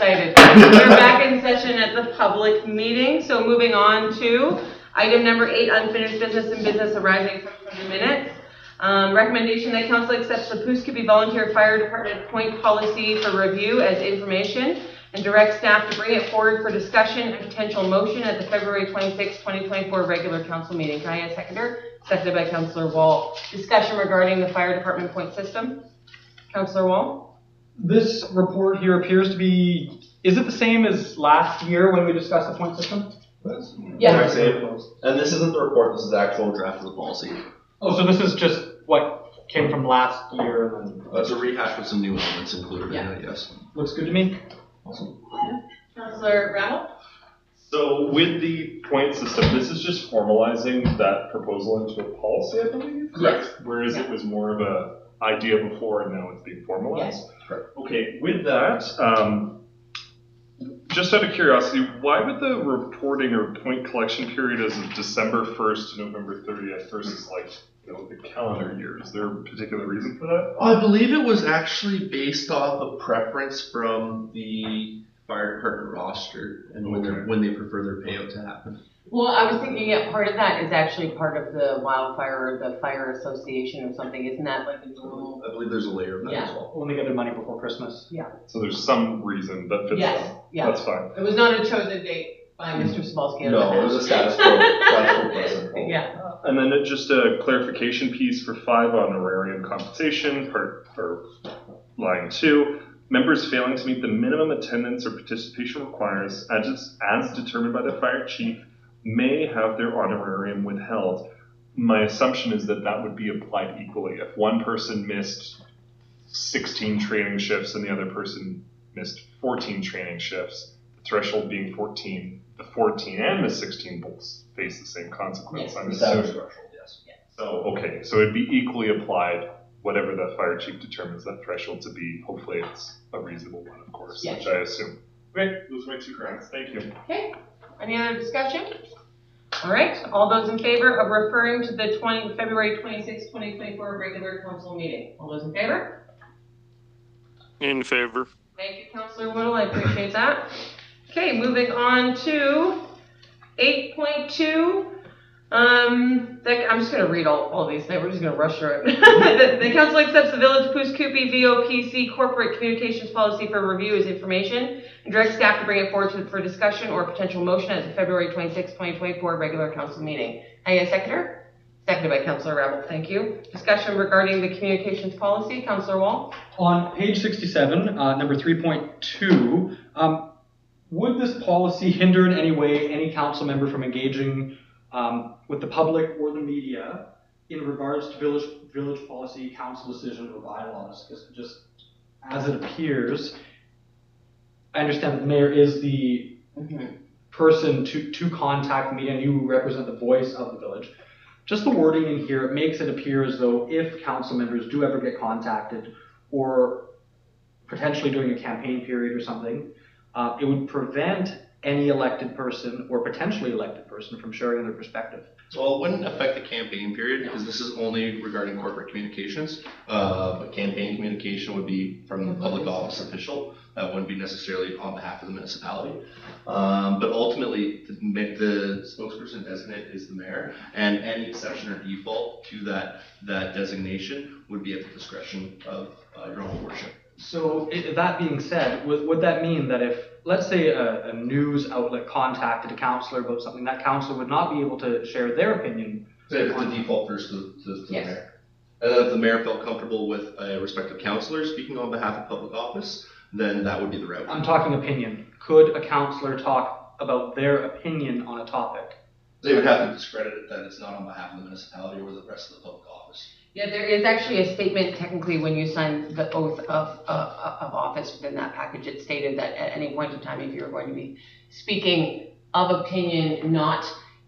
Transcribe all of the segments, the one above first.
excited. We're back in session at the public meeting. So moving on to item number 8, unfinished business and business arising from the minutes. Recommendation that council accepts the Pouce-Coupe Volunteer Fire Department point policy for review as information and direct staff to bring it forward for discussion and potential motion at the February 26, 2024 regular council meeting. Can I get a seconder? Seconded by Councillor Wall. Discussion regarding the fire department point system. Councillor Wall? This report here appears to be, is it the same as last year when we discussed the point system? Yes. And this isn't the report, this is the actual draft of the policy. Oh, so this is just what came from last year and then... It's a rehash with some new elements included in it, yes. Looks good to me. Awesome. Councillor Rattle? So with the point system, this is just formalizing that proposal into a policy, I believe? Correct. Whereas it was more of a idea before and now it's being formalized? Yes. Correct. Okay, with that, just out of curiosity, why would the reporting or point collection period as of December 1st to November 30th versus the calendar year? Is there a particular reason for that? I believe it was actually based off a preference from the fire department roster and when they prefer their payout to happen. Well, I was thinking part of that is actually part of the wildfire or the fire association or something. Isn't that like a normal? I believe there's a layer of that as well. When they get their money before Christmas. Yeah. So there's some reason that fits Yes. that. Yeah. That's fine. It was not a chosen date by Mr. Smolsky. No, it was a status quo present. Yeah. And then just a clarification piece for 5 honorarium compensation, for line 2. Members failing to meet the minimum attendance or participation requirements as determined by the fire chief may have their honorarium withheld. My assumption is that that would be applied equally. If one person missed 16 training shifts and the other person missed 14 training shifts, the threshold being 14, the 14 and the 16 both face the same consequence. Yes. I'm Status assuming. threshold, yes. So, okay, so it'd be equally applied, whatever the fire chief determines that threshold to be. Hopefully it's a reasonable one, of course, Yes. which I assume. Okay, those are my 2 grounds. Thank you. Okay. Any other discussion? All right. All those in favor of referring to the February 26, 2024 regular council meeting? All those in favor? In favor. Thank you, Councillor Whittle. I appreciate that. Okay, moving on to 8.2. I'm just going to read all these things. We're just going to rush through it. The council accepts the Village Pouce-Coupe VOPC corporate communications policy for review as information and directs staff to bring it forward for discussion or potential motion at the February 26, 2024 regular council meeting. I get a seconder? Seconded by Councillor Rebel. Thank you. Discussion regarding the communications policy. Councillor Wall? On page 67, number 3.2, would this policy hinder in any way any council member from engaging with the public or the media in regards to village policy, council decision, or bylaws? Because just as it appears, I understand that the mayor is the person to contact the media, and you represent the voice of the village. Just the wording in here, it makes it appear as though if council members do ever get contacted, or potentially during a campaign period or something, it would prevent any elected person or potentially elected person from sharing their perspective. Well, it wouldn't affect the campaign period because this is only regarding corporate communications. But campaign communication would be from the public office official. That wouldn't be necessarily on behalf of the municipality. But ultimately, the spokesperson designate is the mayor, and any exception or default to that designation would be at the discretion of your own worship. So that being said, would that mean that if, let's say, a news outlet contacted a councillor about something, that councillor would not be able to share their opinion? The default first to the Yes. mayor. And if the mayor felt comfortable with a respective councillor speaking on behalf of public office, then that would be the route. I'm talking opinion. Could a councillor talk about their opinion on a topic? They would have to discredit it that it's not on behalf of the municipality or the rest of the public office. Yeah, there is actually a statement technically when you sign the oath of office within that package. It stated that at any point in time, if you're going to be speaking of opinion, not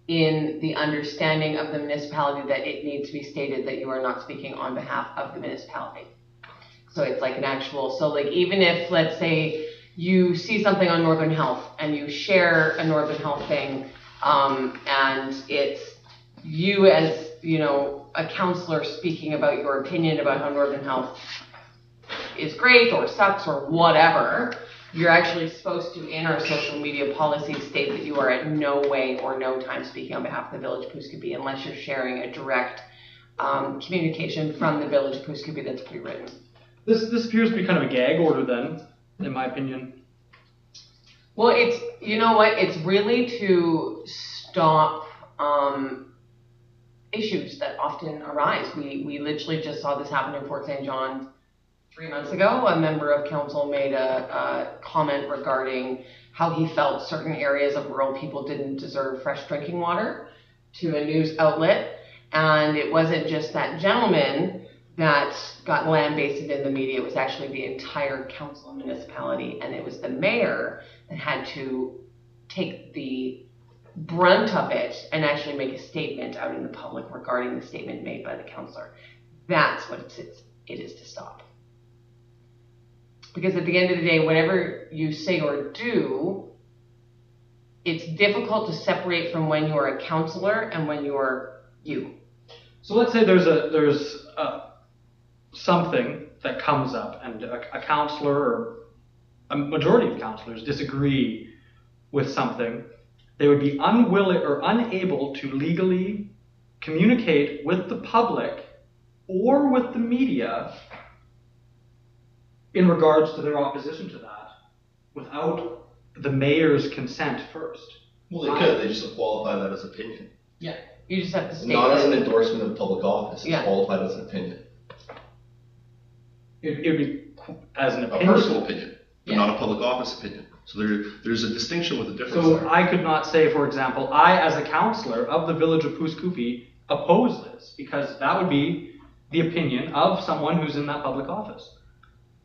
in the understanding of the municipality, that it needs to be stated that you are not speaking on behalf of the municipality. So it's like an actual, so like even if, let's say, you see something on Northern Health and you share a Northern Health thing, and it's you as, a counselor speaking about your opinion about how Northern Health is great or sucks or whatever, You're actually supposed to, in our social media policy, state that you are at no way or no time speaking on behalf of the Village of Pooskapee unless you're sharing a direct communication from the Village of Pooskapee that's pre-written. This appears to be kind of a gag order then, in my opinion. Well, it's, you know what, it's really to stop issues that often arise. We literally just saw this happen in Fort St. John 3 months ago. A member of council made a comment regarding how he felt certain areas of rural people didn't deserve fresh drinking water to a news outlet. And it wasn't just that gentleman that got lambasted in the media, it was actually the entire council and municipality, and it was the mayor that had to take the brunt of it and actually make a statement out in the public regarding the statement made by the councillor. That's what it is to stop. Because at the end of the day, whatever you say or do, it's difficult to separate from when you are a councillor and when you are you. So let's say there's something that comes up and a councillor or a majority of councillors disagree with something. They would be unwilling or unable to legally communicate with the public or with the media in regards to their opposition to that without the mayor's consent first. Well, they could. They just qualify that as opinion. Yeah. You just have to state Not as that. an endorsement of public office. It's Yeah. qualified as an opinion. It would be as an A opinion. personal opinion, but Yeah. not a public office opinion. So there's a distinction with a difference So there. I could not say, for example, I as a councillor of the Village of Pooskapee oppose this, because that would be the opinion of someone who's in that public office.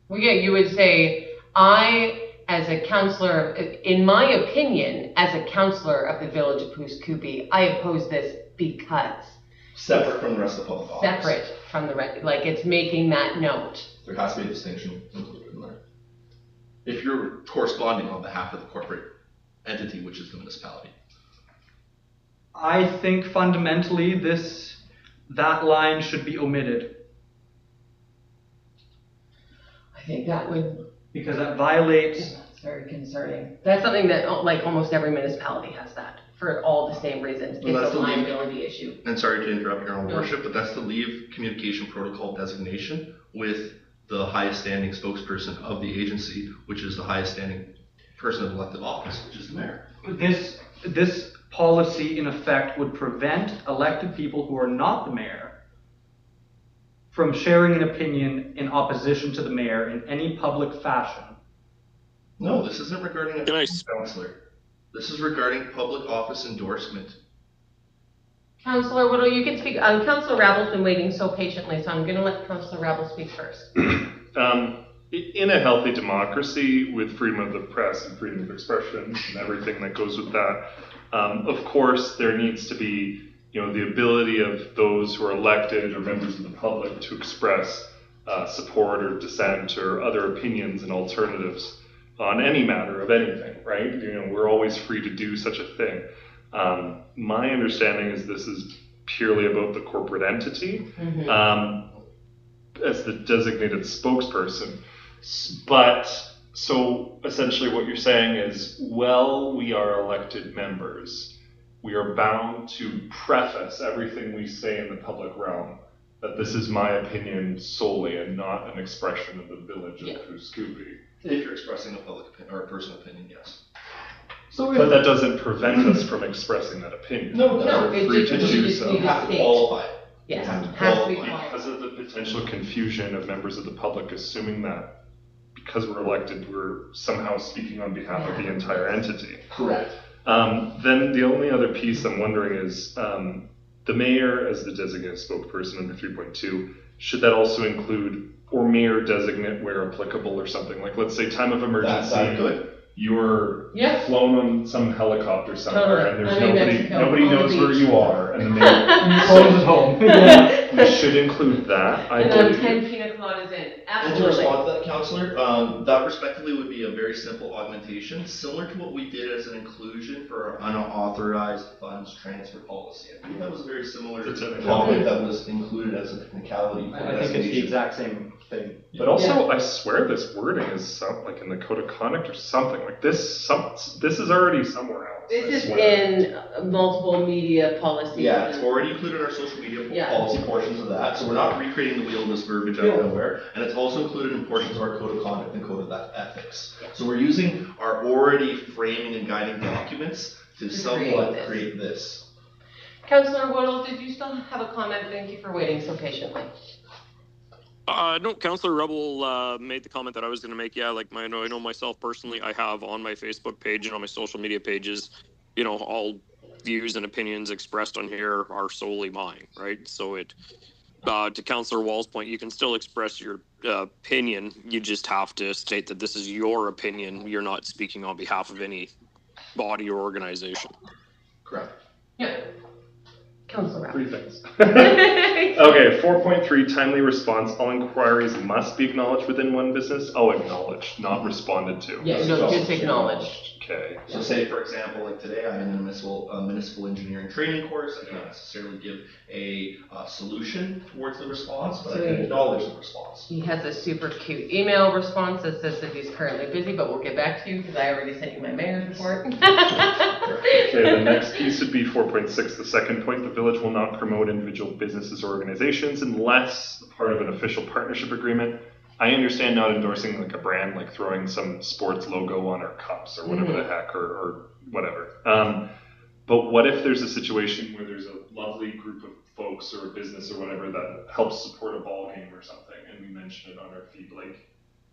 Well, yeah, you would say, I, as a councillor, in my opinion, as a councillor of the Village of Pooskapee, I oppose this because. Separate from the rest of the public office. Separate from the rest, like it's making that note. There has to be a distinction included in there. If you're corresponding on behalf of the corporate entity, which is the municipality. I think fundamentally that line should be omitted, I think that would, because that violates. that's very concerning. That's something that, like, almost every municipality has that, for all the same reasons. Well, that's It's a the lead. liability issue. And sorry to interrupt your own No. worship, but that's the leave communication protocol designation with the highest standing spokesperson of the agency, which is the highest standing person in elected office, which is the mayor. This policy, in effect, would prevent elected people who are not the mayor from sharing an opinion in opposition to the mayor in any public fashion. No, this isn't regarding a Can I councillor. This is regarding public office endorsement. Councillor Whittle, you can speak. Councillor Rabble's been waiting so patiently, so I'm going to let Councillor Rabble speak first. In a healthy democracy with freedom of the press and freedom of expression and everything that goes with that, of course there needs to be, the ability of those who are elected or members of the public to express support or dissent or other opinions and alternatives on any matter of anything, right? We're always free to do such a thing. My understanding is this is purely about the corporate entity as the designated spokesperson. But so essentially what you're saying is, well, we are elected members. We are bound to preface everything we say in the public realm that this is my opinion solely and not an expression of the Village of Pooskapee. If you're expressing a public opinion or a personal opinion, yes. So But that doesn't prevent us from expressing that opinion. No, We're it free just- to you do just so. need You have to State. qualify it. Yes, You have to has to be qualify. qualified. Because of the potential confusion of members of the public assuming that because we're elected, we're somehow speaking on behalf of the entire entity. Correct. Then the only other piece I'm wondering is the mayor as the designated spokesperson under 3.2, should that also include or mayor designate where applicable or something? Like, let's say time of emergency. That's good. You're Yeah. flown on some helicopter somewhere Totally. and there's I'm in nobody Mexico, nobody on the knows where beach. you are and the mayor close at home. we should include that. I And then believe. 10 pina coladas in, And to absolutely. respond to that, Councillor, that respectively would be a very simple augmentation, similar to what we did as an inclusion for our unauthorized funds transfer policy. I think that was a very similar It's a- topic that was included as a technicality for I think it's the investigation. exact same thing. But also, I swear this wording is like in the code of conduct or something like this. This is already somewhere else. I This is swear. in multiple media policies. Yeah, it's already included in our social media Yeah. policy portions of that, so we're not recreating the wheel of this verbiage out of nowhere, and it's also included in portions of our code of conduct and code of ethics. So we're using our already framing and guiding documents to somewhat create this. Councillor Woodall, did you still have a comment? Thank you for waiting so patiently. No, Councillor Rebel made the comment that I was going to make. Yeah, like I know myself personally, I have on my Facebook page and on my social media pages, all views and opinions expressed on here are solely mine, right? So to Councillor Wall's point, you can still express your opinion. You just have to state that this is your opinion. You're not speaking on behalf of any body or organization. Correct. Yeah. Councillor Three Rapp. things. Okay, 4.3, timely response. All inquiries must be acknowledged within one business. Oh, acknowledged, not responded to. Yeah, no, just acknowledged. Okay. So say, for example, like today, I'm in a municipal engineering training course. I can't necessarily give a solution towards the response, but I can acknowledge the response. He has a super cute email response that says that he's currently busy, but we'll get back to you because I already sent you my mayor's report. Okay, the next piece would be 4.6, the second point. The village will not promote individual businesses or organizations unless part of an official partnership agreement. I understand not endorsing like a brand, like throwing some sports logo on our cups or whatever the heck, or whatever. But what if there's a situation where there's a lovely group of folks or a business or whatever that helps support a ball game or something, and we mention it on our feed? Like,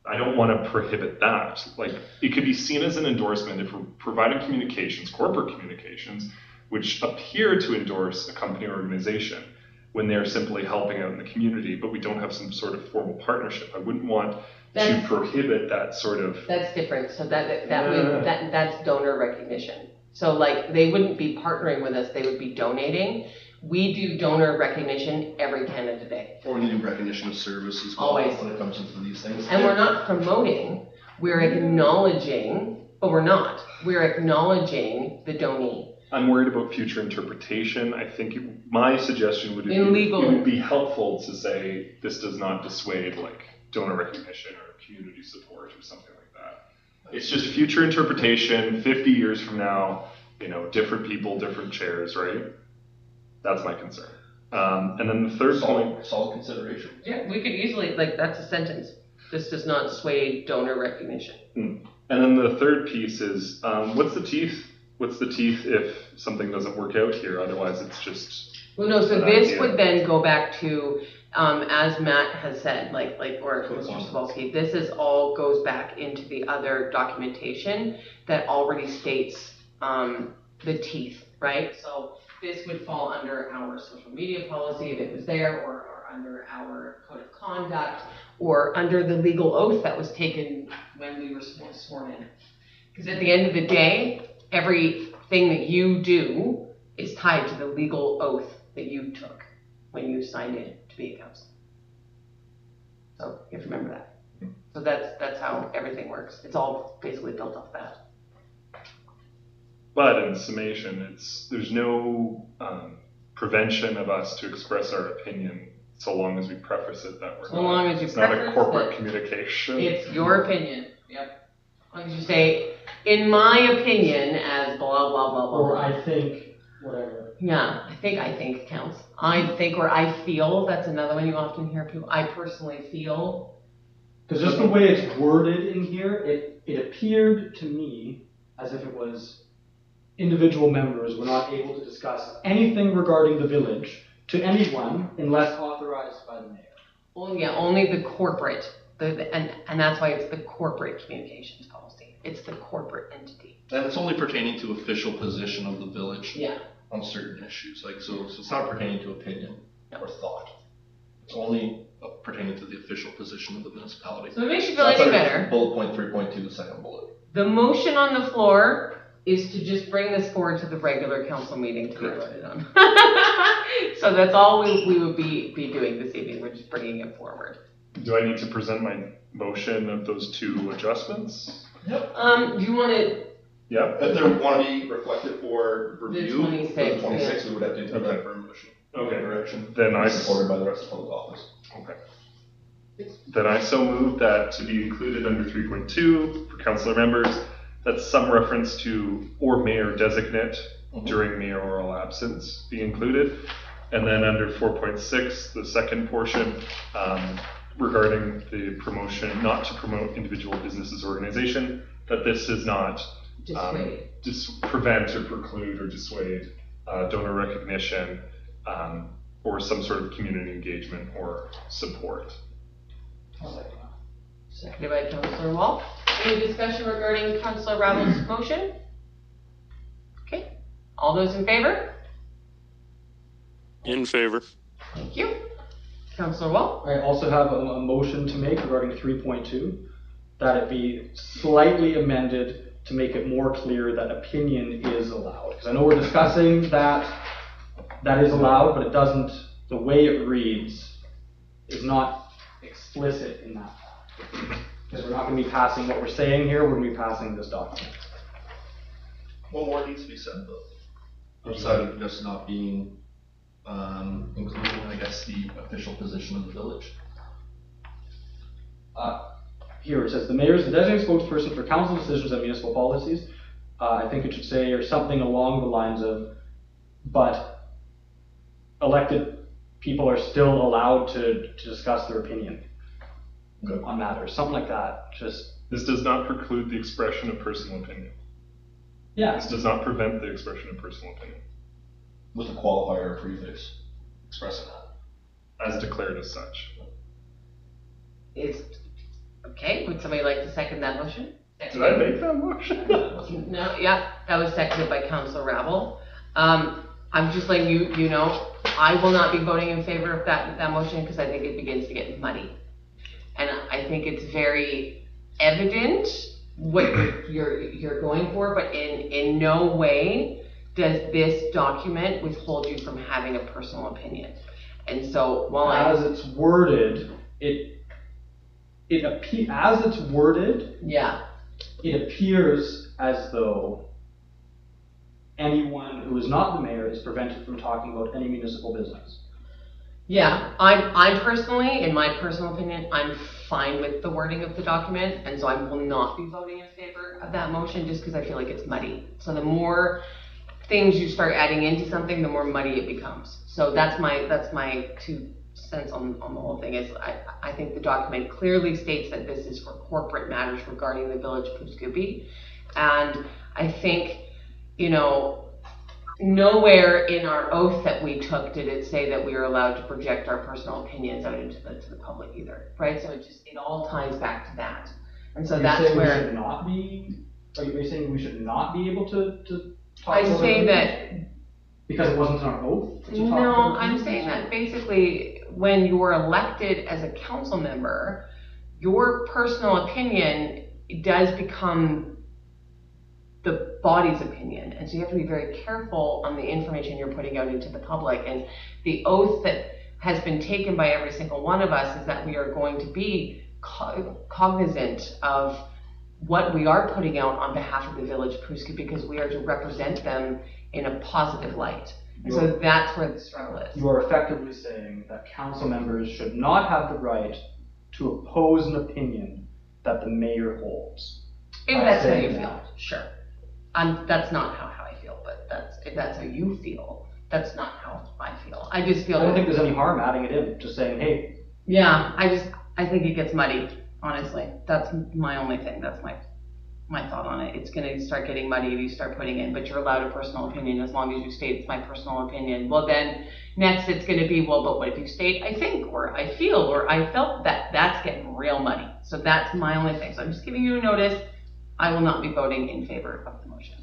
I don't want to prohibit that. Like, it could be seen as an endorsement if we're providing communications, corporate communications, which appear to endorse a company or organization when they're simply helping out in the community, but we don't have some sort of formal partnership. I wouldn't want to prohibit that sort of. That's different. So that's donor recognition. So like they wouldn't be partnering with us; they would be donating. We do donor recognition every Canada Day. Or we do recognition of service as well Always. when it comes into these things. And we're not promoting, we're acknowledging, but we're not. We're acknowledging the donee. I'm worried about future interpretation. I think my suggestion would be Illegal. it would be helpful to say this does not dissuade like donor recognition or community support or something like that. It's just future interpretation. 50 years from now, different people, different chairs, right? That's my concern. And then the third point. Solid consideration. Yeah, we could easily, that's a sentence. This does not sway donor recognition. And then the third piece is, what's the teeth? What's the teeth if something doesn't work out here? Otherwise, it's just. Well, no, so an this idea. would then go back to, as Matt has said, or Mr. Cebulski, this is all goes back into the other documentation that already states the teeth, right? So this would fall under our social media policy if it was there, or under our code of conduct, or under the legal oath that was taken when we were sworn in. Because at the end of the day, everything that you do is tied to the legal oath that you took when you signed in to be a councillor. So you have to remember that. So that's how everything works. It's all basically built off that. But in summation, there's no prevention of us to express our opinion so long as we preface it that we're So long as you it's not a preface corporate it. communication. It's your opinion. Yep. As long as you say, in my opinion, as blah blah blah blah. Or blah. I think, whatever. Yeah, I think counts. I think or I feel, that's another one you often hear people. I personally feel. Because just the way it's worded in here, it appeared to me as if it was individual members were not able to discuss anything regarding the village to anyone unless authorized by the mayor. Well, yeah, only the corporate, and that's why it's the corporate communications policy. It's the corporate entity. And it's only pertaining to official position of the village Yeah. on certain issues. So it's not pertaining to opinion No. or thought. It's only pertaining to the official position of the municipality. So it makes you feel That's any under better. Bullet point 3.2, the second bullet. The motion on the floor is to just bring this forward to the regular council meeting to be voted on. So that's all we would be doing this evening. We're just bringing it forward. Do I need to present my motion of those two adjustments? Do you want to? Yeah. If they want to be reflected for review, The 26th, for the 26th, we would have to include Okay. that for a motion. Okay. Direction. Then I supported by the rest of public office. Okay. Then I so move that to be included under 3.2 for councillor members, that's some reference to or mayor designate during mayoral absence be included. And then under 4.6, the second portion, regarding the promotion, not to promote individual businesses or organization, that this does not prevent or preclude or dissuade donor recognition or some sort of community engagement or support. Seconded by Councillor Wall. Any discussion regarding Councillor Ravel's motion? Okay. All those in favor? In favor. Thank you. Councillor Wall? I also have a motion to make regarding 3.2, that it be slightly amended to make it more clear that opinion is allowed. Because I know we're discussing that is allowed, but it doesn't, the way it reads is not explicit in that fact. Because we're not going to be passing what we're saying here, we're going to be passing this document. What more needs to be said though? Outside of just not being including, I guess, the official position of the village. Here it says, the mayor is the designated spokesperson for council decisions and municipal policies. I think it should say, or something along the lines of, but elected people are still allowed to discuss their opinion on matters, something like that. Just This does not preclude the expression of personal opinion. yeah, This does not prevent the expression of personal opinion, With a qualifier or prefix expressing that. as declared as such. Is okay. Would somebody like to second that motion? Did I make that motion? No, yeah, that was seconded by Councillor Ravel. I'm just letting you know, I will not be voting in favor of that motion because I think it begins to get muddy. And I think it's very evident what you're going for, but in no way does this document withhold you from having a personal opinion. And so while as it's worded, as it's worded, it appears as though anyone who is not the mayor is prevented from talking about any municipal business. Yeah, I'm personally, in my personal opinion, I'm fine with the wording of the document, and so I will not be voting in favor of that motion just because I feel like it's muddy. So the more things you start adding into something, the more muddy it becomes. So that's my 2 cents on the whole thing. Is I think the document clearly states that this is for corporate matters regarding the village of Pooskoopi, and I think, you know, nowhere in our oath that we took did it say that we are allowed to project our personal opinions out into the public either, right? So it all ties back to that, and so that's where. We should not be. Are you saying we should not be able to talk? I about say it? that. Because it wasn't in our oath? to talk No, about I'm it? saying that basically when you're elected as a council member, your personal opinion does become the body's opinion. And so you have to be very careful on the information you're putting out into the public. And the oath that has been taken by every single one of us is that we are going to be cognizant of what we are putting out on behalf of the village of Pooskoopi, because we are to represent them in a positive light. And so that's where the struggle is. You are effectively saying that council members should not have the right to oppose an opinion that the mayor holds. If by that's how saying you feel, that. sure. That's not how I feel, but if that's how you feel, that's not how I feel. I just feel I don't think there's any harm adding it in, just saying, hey. Yeah, I think it gets muddy, honestly. That's my only thing. That's my thought on it. It's gonna start getting muddy if you start putting in, but you're allowed a personal opinion as long as you state it's my personal opinion. Well, then next it's gonna be, well, but what if you state I think, or I feel, or I felt that? That's getting real muddy. So that's my only thing. So I'm just giving you a notice. I will not be voting in favor of the motion.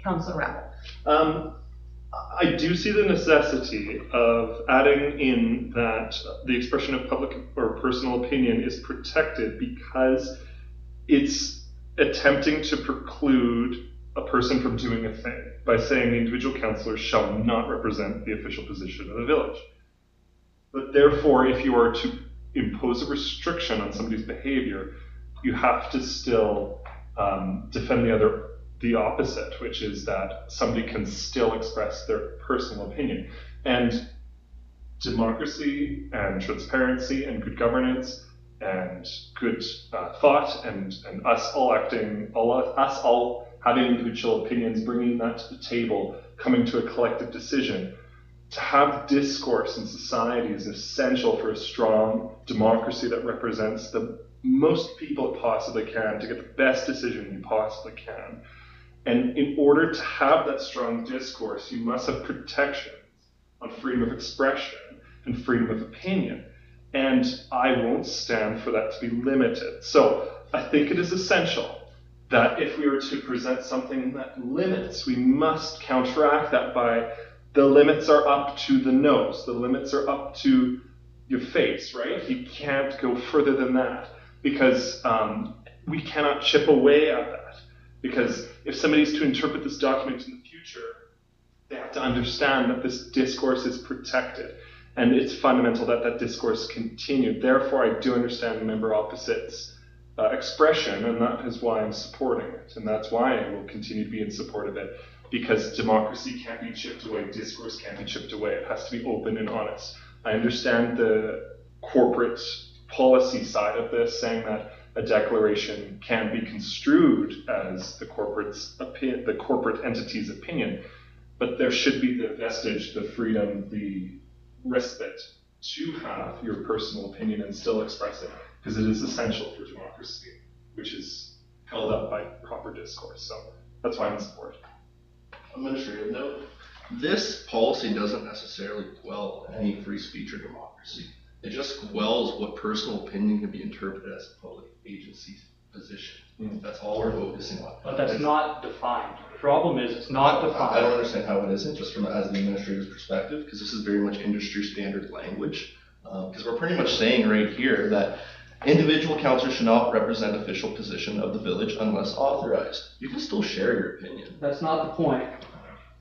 Councillor Ravel. I do see the necessity of adding in that the expression of public or personal opinion is protected because it's attempting to preclude a person from doing a thing by saying the individual councillor shall not represent the official position of the village. But therefore, if you are to impose a restriction on somebody's behavior, you have to still defend the opposite, which is that somebody can still express their personal opinion. And democracy and transparency and good governance and good thought and us all having individual opinions, bringing that to the table, coming to a collective decision. To have discourse in society is essential for a strong democracy that represents the most people it possibly can to get the best decision you possibly can. And in order to have that strong discourse, you must have protections on freedom of expression and freedom of opinion. And I won't stand for that to be limited. So I think it is essential that if we were to present something that limits, we must counteract that by the limits are up to the nose, the limits are up to your face, right? You can't go further than that because we cannot chip away at that. Because if somebody's to interpret this document in the future, they have to understand that this discourse is protected. And it's fundamental that that discourse continue. Therefore, I do understand the member opposite's expression, and that is why I'm supporting it. And that's why I will continue to be in support of it. Because democracy can't be chipped away, discourse can't be chipped away. It has to be open and honest. I understand the corporate policy side of this, saying that a declaration can be construed as the corporate entity's opinion, but there should be the vestige, the freedom, the respite to have your personal opinion and still express it, because it is essential for democracy, which is held up by proper discourse. So that's why I'm in support. Administrative note, this policy doesn't necessarily quell any free speech or democracy. It just quells what personal opinion can be interpreted as a public agency's position. That's all we're focusing on. But that's not defined. The problem is it's not defined. I don't understand how it isn't, just from as the administrator's perspective, because this is very much industry standard language. Because we're pretty much saying right here that individual councillors should not represent official position of the village unless authorized. You can still share your opinion. That's not the point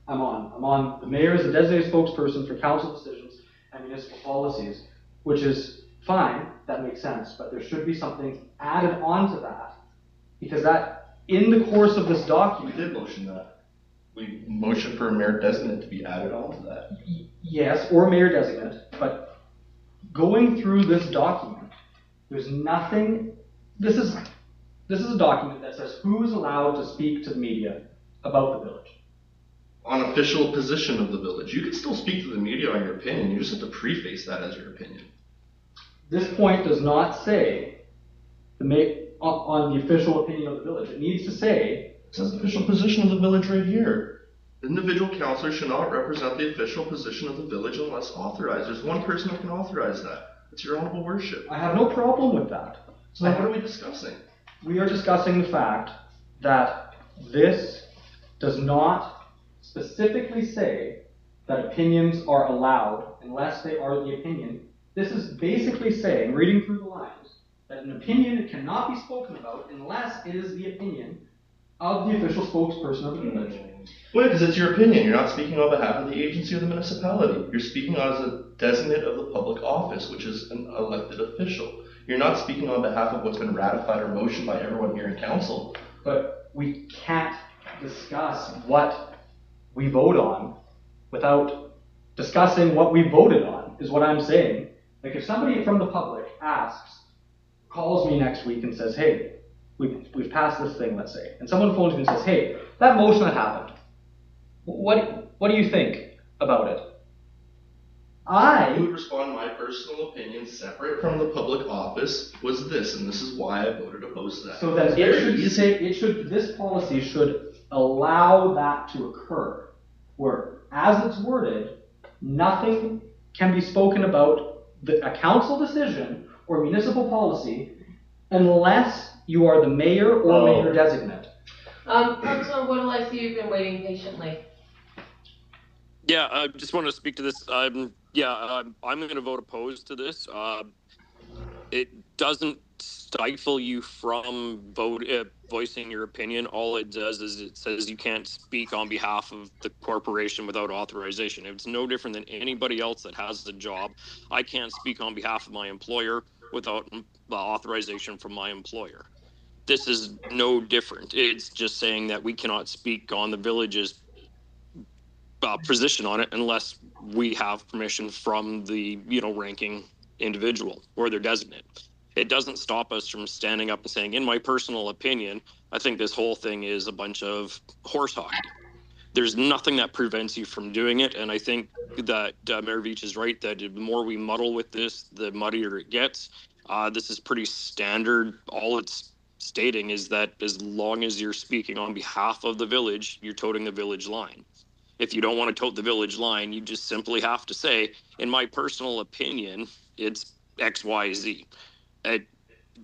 I'm on the mayor is a designated spokesperson for council decisions and municipal policies, which is fine, that makes sense, but there should be something added on to that, because that, in the course of this We document... did motion that. We motioned for a mayor designate to be added on to that. Yes, or mayor designate, but going through this document, there's nothing... This is a document that says who is allowed to speak to the media about the village. On official position of the village. You can still speak to the media on your opinion, you just have to preface that as your opinion. This point does not say on the official opinion of the village. It needs to say... It says official position of the village right here. Individual councillors should not represent the official position of the village unless authorized. There's one person who can authorize that. It's your honorable worship. I have no problem with that. So what are we discussing? We are discussing the fact that this does not specifically say that opinions are allowed unless they are the opinion. This is basically saying, reading through the lines, that an opinion cannot be spoken about unless it is the opinion of the official spokesperson of the village. Well, because it's your opinion. You're not speaking on behalf of the agency or the municipality. You're speaking as a designate of the public office, which is an elected official. You're not speaking on behalf of what's been ratified or motioned by everyone here in council. But we can't discuss what we vote on without discussing what we voted on, is what I'm saying. Like if somebody from the public calls me next week and says, hey, we've passed this thing, let's say, and someone phones me and says, hey, that motion that happened, what do you think about it? I would respond, my personal opinion, separate from the public office, was this, and this is why I voted opposed to that. So then this policy should allow that to occur, where, as it's worded, nothing can be spoken about a council decision or municipal policy unless you are the mayor or mayor designate. Councilor Woodall, I see you've been waiting patiently. Yeah, I just want to speak to this. I'm going to vote opposed to this. It doesn't stifle you from voicing your opinion. All it does is it says you can't speak on behalf of the corporation without authorization. It's no different than anybody else that has a job. I can't speak on behalf of my employer without authorization from my employer. This is no different. It's just saying that we cannot speak on the village's position on it unless we have permission from the ranking individual or their designate. It doesn't stop us from standing up and saying, in my personal opinion, I think this whole thing is a bunch of horse hockey. There's nothing that prevents you from doing it, and I think that Mayor Veach is right that the more we muddle with this, the muddier it gets. This is pretty standard. All it's stating is that as long as you're speaking on behalf of the village, you're toting the village line. If you don't want to tote the village line, you just simply have to say, in my personal opinion, it's X, Y, Z.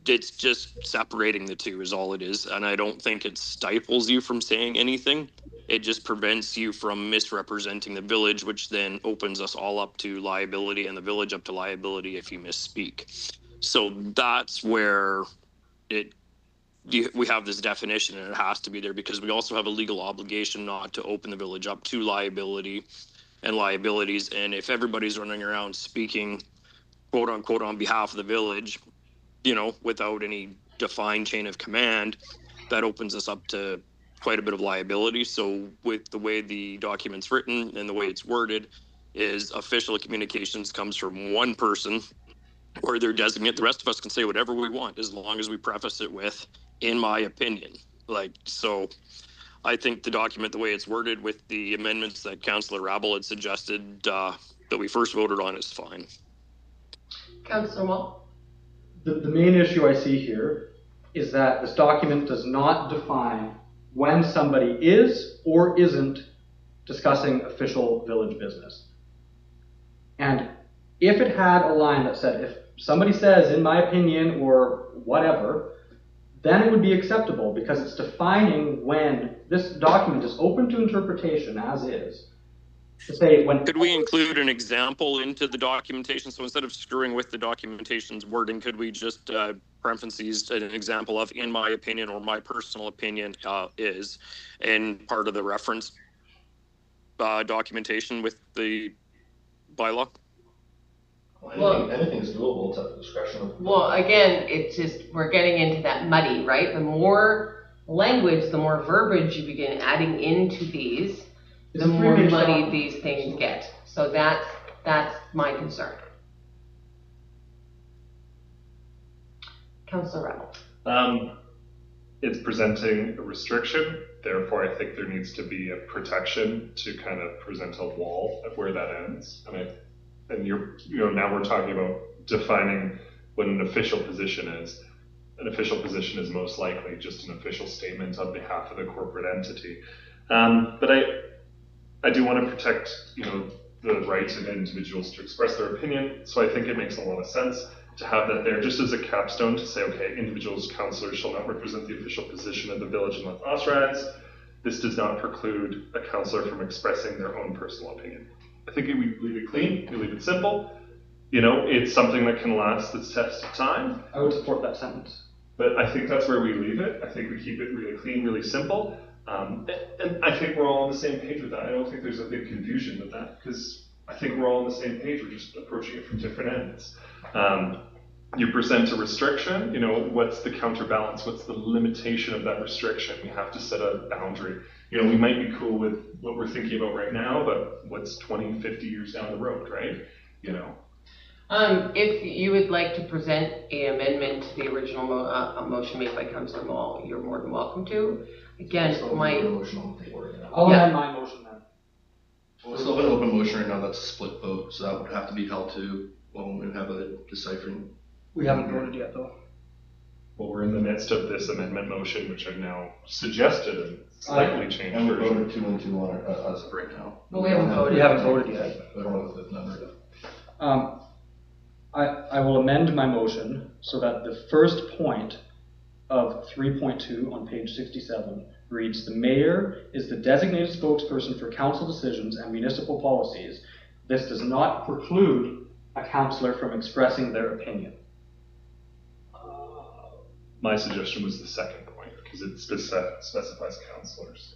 It's just separating the two is all it is. And I don't think it stifles you from saying anything. It just prevents you from misrepresenting the village, which then opens us all up to liability and the village up to liability if you misspeak. So that's where we have this definition, and it has to be there because we also have a legal obligation not to open the village up to liability and liabilities. And if everybody's running around speaking, quote unquote, on behalf of the village, without any defined chain of command, that opens us up to quite a bit of liability. So with the way the document's written and the way it's worded is official communications comes from one person or their designate. The rest of us can say whatever we want as long as we preface it with, in my opinion. So I think the document, the way it's worded with the amendments that Councillor Rabel had suggested that we first voted on, is fine. Councillor Wall? The main issue I see here is that this document does not define when somebody is or isn't discussing official village business. And if it had a line that said, if somebody says, in my opinion, or whatever, then it would be acceptable because it's defining when this document is open to interpretation as is. To say when. Could we include an example into the documentation? So instead of screwing with the documentation's wording, could we just parentheses an example of, in my opinion, or my personal opinion is, and part of the reference documentation with the bylaw? Well, anything's doable. It's at the discretion of. Well, again, it's just, we're getting into that muddy, right? The more language, the more verbiage you begin adding into these, the more muddy these things get. So that's my concern. Councillor Rebel. It's presenting a restriction. Therefore, I think there needs to be a protection to kind of present a wall of where that ends. And now we're talking about defining what an official position is. An official position is most likely just an official statement on behalf of the corporate entity. But I do want to protect, the rights of individuals to express their opinion. So I think it makes a lot of sense to have that there just as a capstone to say, okay, individuals, councillors shall not represent the official position of the village unless authorized. This does not preclude a councillor from expressing their own personal opinion. I think we leave it clean, we leave it simple. It's something that can last the test of time. I would support that sentence. But I think that's where we leave it. I think we keep it really clean, really simple. And I think we're all on the same page with that. I don't think there's a big confusion with that because I think we're all on the same page. We're just approaching it from different ends. You present a restriction, what's the counterbalance? What's the limitation of that restriction? We have to set a boundary. We might be cool with what we're thinking about right now, but what's 20, 50 years down the road, right? If you would like to present an amendment to the original motion made by Councillor Moll, you're more than welcome to. Again, I'll amend my motion then. Well, we still have an open motion right now. That's a split vote, so that would have to be held to when we have a deciphering. We haven't voted yet, though. Well, we're in the midst of this amendment motion, which I've now suggested and slightly changed. And we're voting 2 and 2 on it as of right now. Well, we haven't voted. We haven't voted yet. I don't know the number. I will amend my motion so that the first point of 3.2 on page 67 reads, the mayor is the designated spokesperson for council decisions and municipal policies. This does not preclude a councillor from expressing their opinion. My suggestion was the second point, because it specifies councillors.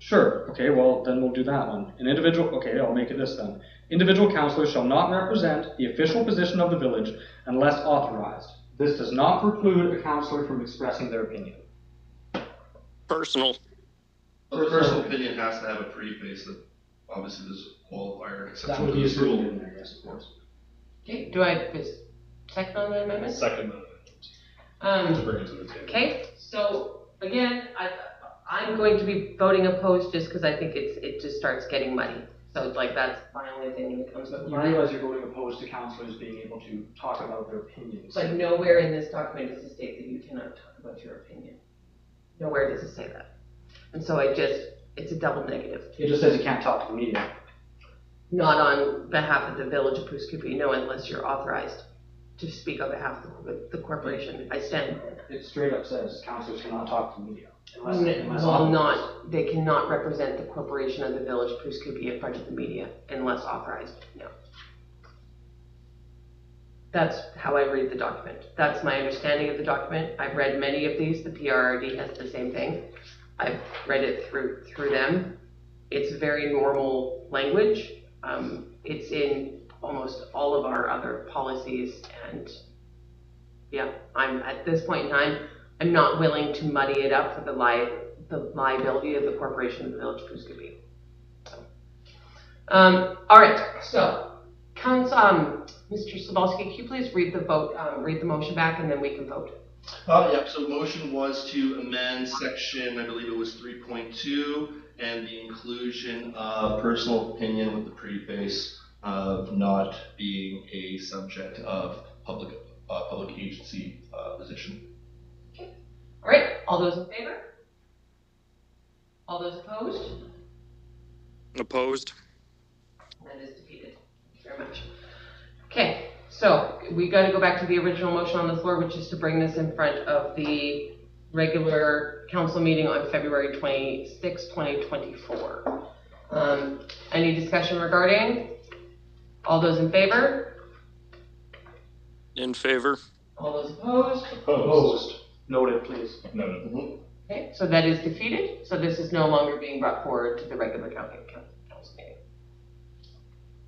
Sure, okay, well, then we'll do that one. Okay, I'll make it this then. Individual councillors shall not represent the official position of the village unless authorized. This does not preclude a councillor from expressing their opinion. Personal. Well, the personal opinion has to have a preface that obviously there's a qualifier exception. That would to be this rule. in there, yes, of course. Okay, do I have a second on the amendment? Second amendment. To bring it to the table. Okay, so again, I'm going to be voting opposed just because I think it just starts getting muddy. So it's like that's my only thing that comes up. You realize you're voting opposed to councillors being able to talk about their opinions. But nowhere in this document does it state that you cannot talk about your opinion. Nowhere does it say that. And so it's a double negative. It just says you can't talk to the media. Not on behalf of the village of Poughkeepsie, no, unless you're authorized to speak on behalf of the corporation. I stand by that. It straight up says councillors cannot talk to the media. They cannot represent the corporation of the village of Poughkeepsie in front of the media unless authorized, no. That's how I read the document. That's my understanding of the document. I've read many of these. The PRRD has the same thing. I've read it through them. It's very normal language. It's in almost all of our other policies, and yeah, I'm at this point in time, I'm not willing to muddy it up for the liability of the corporation of the village of Poughkeepsie. So, all right, so Mr. Sobolski, can you please read the motion back, and then we can vote. Yep, so the motion was to amend section, I believe it was 3.2, and the inclusion of personal opinion with the preface of not being a subject of public agency position. Okay. All right, all those in favor? All those opposed? Opposed. That is defeated. Thank you very much. Okay, so we got to go back to the original motion on the floor, which is to bring this in front of the regular council meeting on February 26, 2024. Any discussion regarding? All those in favor? In favor. All those opposed? Opposed. Noted, please. Noted. Okay, so that is defeated. So this is no longer being brought forward to the regular council meeting.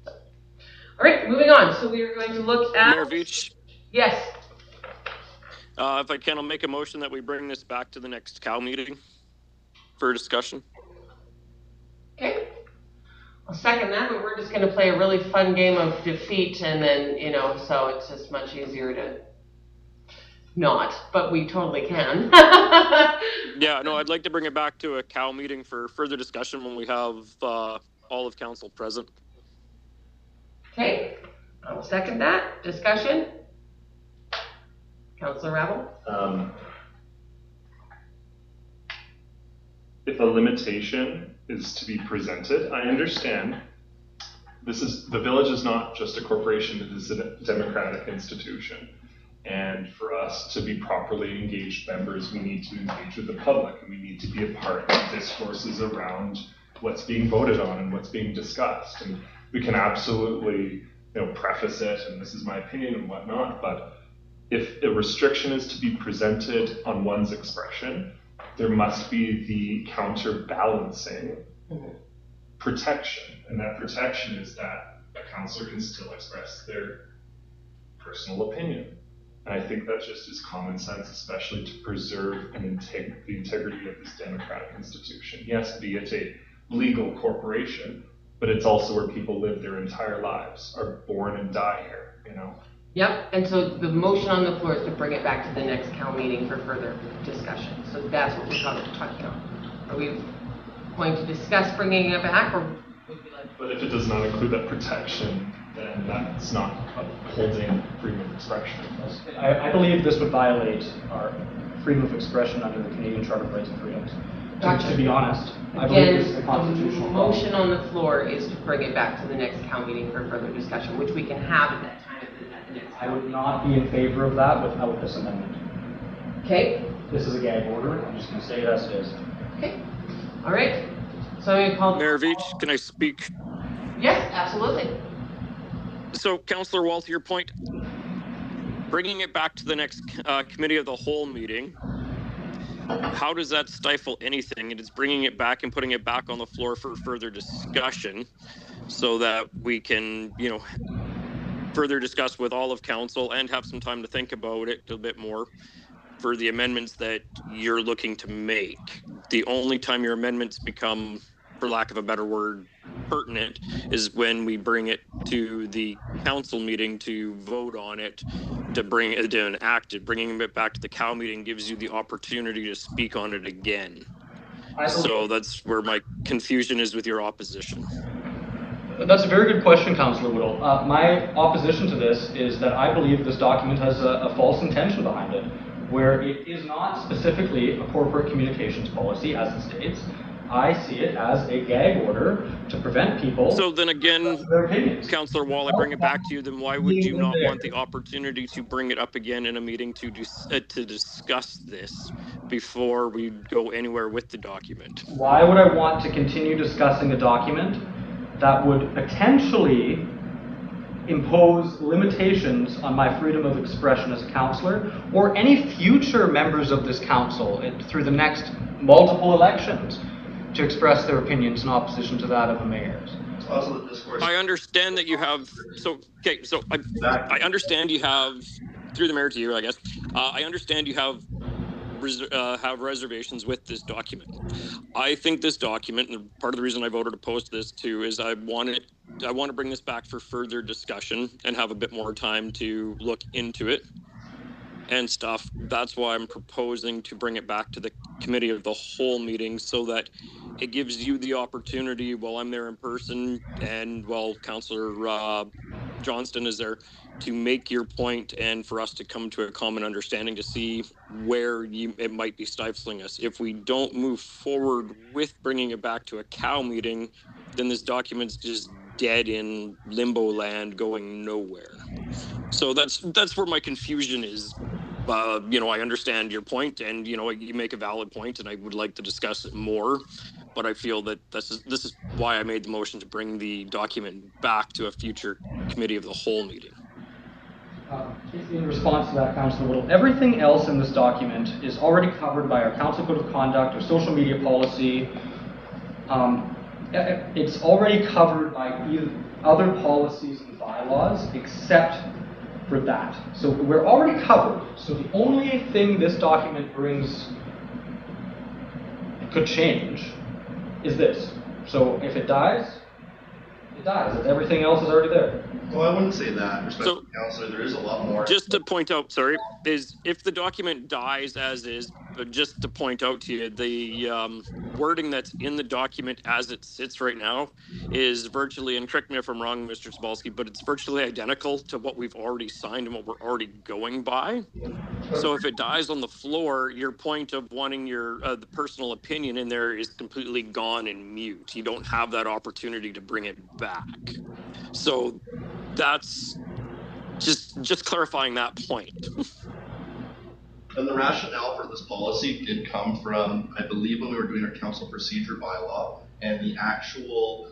So, all right, moving on. So we are going to look at... Mayor Veach. Yes. If I can, I'll make a motion that we bring this back to the next COW meeting for discussion. Okay. I'll second that, but we're just going to play a really fun game of defeat, and then, so it's just much easier to not, but we totally can. Yeah, no, I'd like to bring it back to a COW meeting for further discussion when we have all of council present. Okay, I'll second that. Discussion? Councillor Rabble? If a limitation is to be presented, I understand. The village is not just a corporation, it is a democratic institution. And for us to be properly engaged members, we need to engage with the public, and we need to be a part of discourses around what's being voted on and what's being discussed. And we can absolutely, preface it, and this is my opinion and whatnot, but if a restriction is to be presented on one's expression, there must be the counterbalancing protection. And that protection is that a councillor can still express their personal opinion. And I think that just is common sense, especially to preserve the integrity of this democratic institution. Yes, be it a legal corporation, but it's also where people live their entire lives, are born and die here, Yep, and so the motion on the floor is to bring it back to the next COW meeting for further discussion. So that's what we're talking about. Are we going to discuss bringing it back, or would we like? But if it does not include that protection, then that's not upholding freedom of expression. I believe this would violate our freedom of expression under the Canadian Charter of Rights and Freedoms. Gotcha. To be honest, I believe this is a constitutional the motion on the floor is to bring it back to the next COW meeting for further discussion, which we can have at that time at the next I COW would meeting. not be in favor of that without this amendment. Okay. This is a gag order. I'm just going to say it as it is. Okay. All right. So I'm going to call... Mayor Veach, can I speak? Yes, absolutely. So, Councillor Wall, to your point, bringing it back to the next committee of the whole meeting, how does that stifle anything? It is bringing it back and putting it back on the floor for further discussion so that we can, further discuss with all of council and have some time to think about it a bit more for the amendments that you're looking to make. The only time your amendments become, for lack of a better word, pertinent is when we bring it to the council meeting to vote on it, to bring it to enact it. Bringing it back to the cow meeting gives you the opportunity to speak on it again. So that's where my confusion is with your opposition. That's a very good question, Councillor Whittle. My opposition to this is that I believe this document has a false intention behind it, where it is not specifically a corporate communications policy, as it states. I see it as a gag order to prevent people. So then again, their opinions. Councillor Wall, I bring it back to you. Then why would you not want the opportunity to bring it up again in a meeting to discuss this before we go anywhere with the document? Why would I want to continue discussing the document that would potentially impose limitations on my freedom of expression as a councillor or any future members of this council through the next multiple elections to express their opinions in opposition to that of the mayor's? Also, the discourse. I understand that you have, I understand you have, through the mayor to you, I guess, I understand you have reservations with this document. I think this document, and part of the reason I voted opposed to this too, is I want to bring this back for further discussion and have a bit more time to look into it and stuff. That's why I'm proposing to bring it back to the committee of the whole meeting so that it gives you the opportunity while I'm there in person and while Councillor Johnston is there to make your point and for us to come to a common understanding to see where it might be stifling us. If we don't move forward with bringing it back to a cow meeting, then this document's just dead in limbo land going nowhere. So that's where my confusion is. I understand your point and, you make a valid point and I would like to discuss it more, but I feel that this is why I made the motion to bring the document back to a future committee of the whole meeting. In response to that, Councillor Whittle, everything else in this document is already covered by our council code of conduct, our social media policy. It's already covered by other policies and bylaws except for that. So we're already covered. So the only thing this document could change is this. So if it dies, it dies. Everything else is already there. Well, I wouldn't say that, respectful councillor. There is a lot more. Just to point out, is if the document dies as is, but just to point out to you, the wording that's in the document as it sits right now is virtually, and correct me if I'm wrong, Mr. Zabalski, but it's virtually identical to what we've already signed and what we're already going by. So if it dies on the floor, your point of wanting your the personal opinion in there is completely gone and mute. You don't have that opportunity to bring it back. So that's just clarifying that point. And the rationale for this policy did come from, I believe, when we were doing our council procedure bylaw and the actual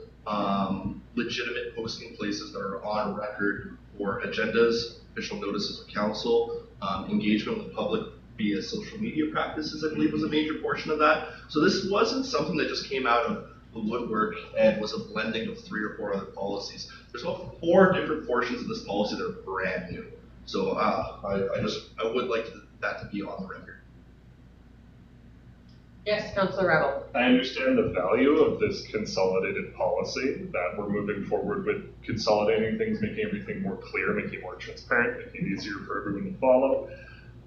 legitimate posting places that are on record for agendas, official notices of council, engagement with the public via social media practices, I believe was a major portion of that. So this wasn't something that just came out of the woodwork and was a blending of 3 or 4 other policies. There's about 4 different portions of this policy that are brand new. So I would like that to be on the record. Yes, Councillor Rebel. I understand the value of this consolidated policy, that we're moving forward with consolidating things, making everything more clear, making it more transparent, making it easier for everyone to follow.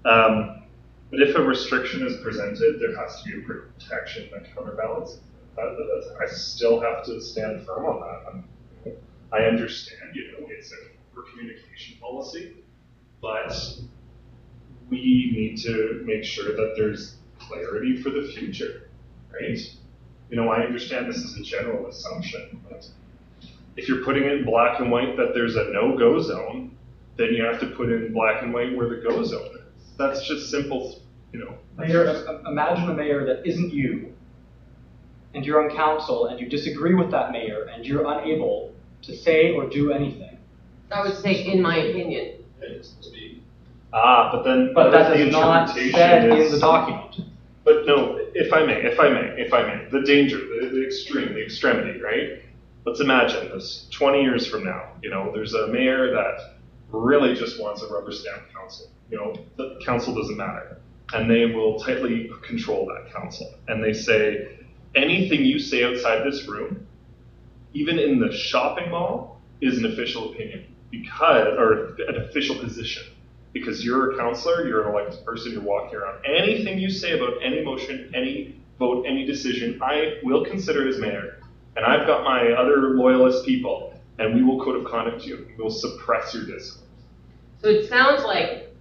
But if a restriction is presented, there has to be a protection that counterbalances. I still have to stand firm on that. I understand, it's a corporate communication policy, but we need to make sure that there's clarity for the future, right? I understand this is a general assumption, but if you're putting it in black and white that there's a no-go zone, then you have to put in black and white where the go zone is. That's just simple, Mayor, imagine a mayor that isn't you, and you're on council and you disagree with that mayor and you're unable to say or do anything. I would say, in my opinion. But that the is not interpretation said in is the document. But no, if I may, the danger, the extreme, the extremity, right? Let's imagine this 20 years from now, there's a mayor that really just wants a rubber stamp council. The council doesn't matter. And they will tightly control that council. And they say, anything you say outside this room, even in the shopping mall, is an official opinion or an official position. Because you're a counselor, you're an elected person, you're walking around. Anything you say about any motion, any vote, any decision, I will consider as mayor. And I've got my other loyalist people, and we will code of conduct you. We will suppress your discourse. So it sounds like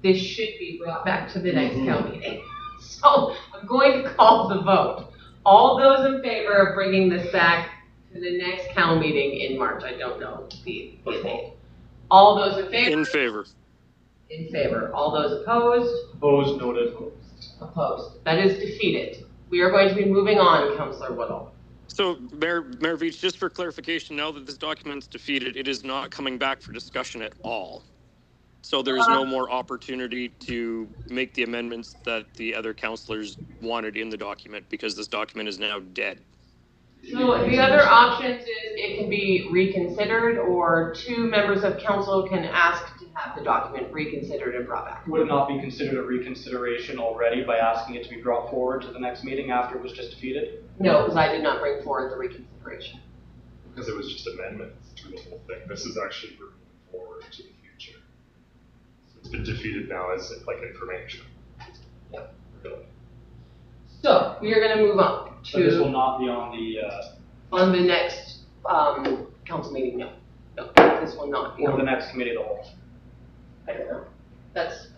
this should be brought back to the next council meeting. So I'm going to call the vote. All those in favor of bringing this back to the next council meeting in March. I don't know the date. All those in favor? In favor. In favor. All those opposed? Opposed, noted. Opposed. That is defeated. We are going to be moving on, Councillor Woodall. So, Mayor Veach, just for clarification, now that this document's defeated, it is not coming back for discussion at all. So there's no more opportunity to make the amendments that the other councillors wanted in the document because this document is now dead. So the other options is it can be reconsidered, or 2 members of council can ask to have the document reconsidered and brought back. Would it not be considered a reconsideration already by asking it to be brought forward to the next meeting after it was just defeated? No, because I did not bring forward the reconsideration. Because it was just amendments to the whole thing. This is actually moving forward to the future. So it's been defeated now as like information. Yeah. Really. So we are going to move on to. So this will not be on the next council meeting. No, this will not be or on the next committee of the whole. I don't know. That's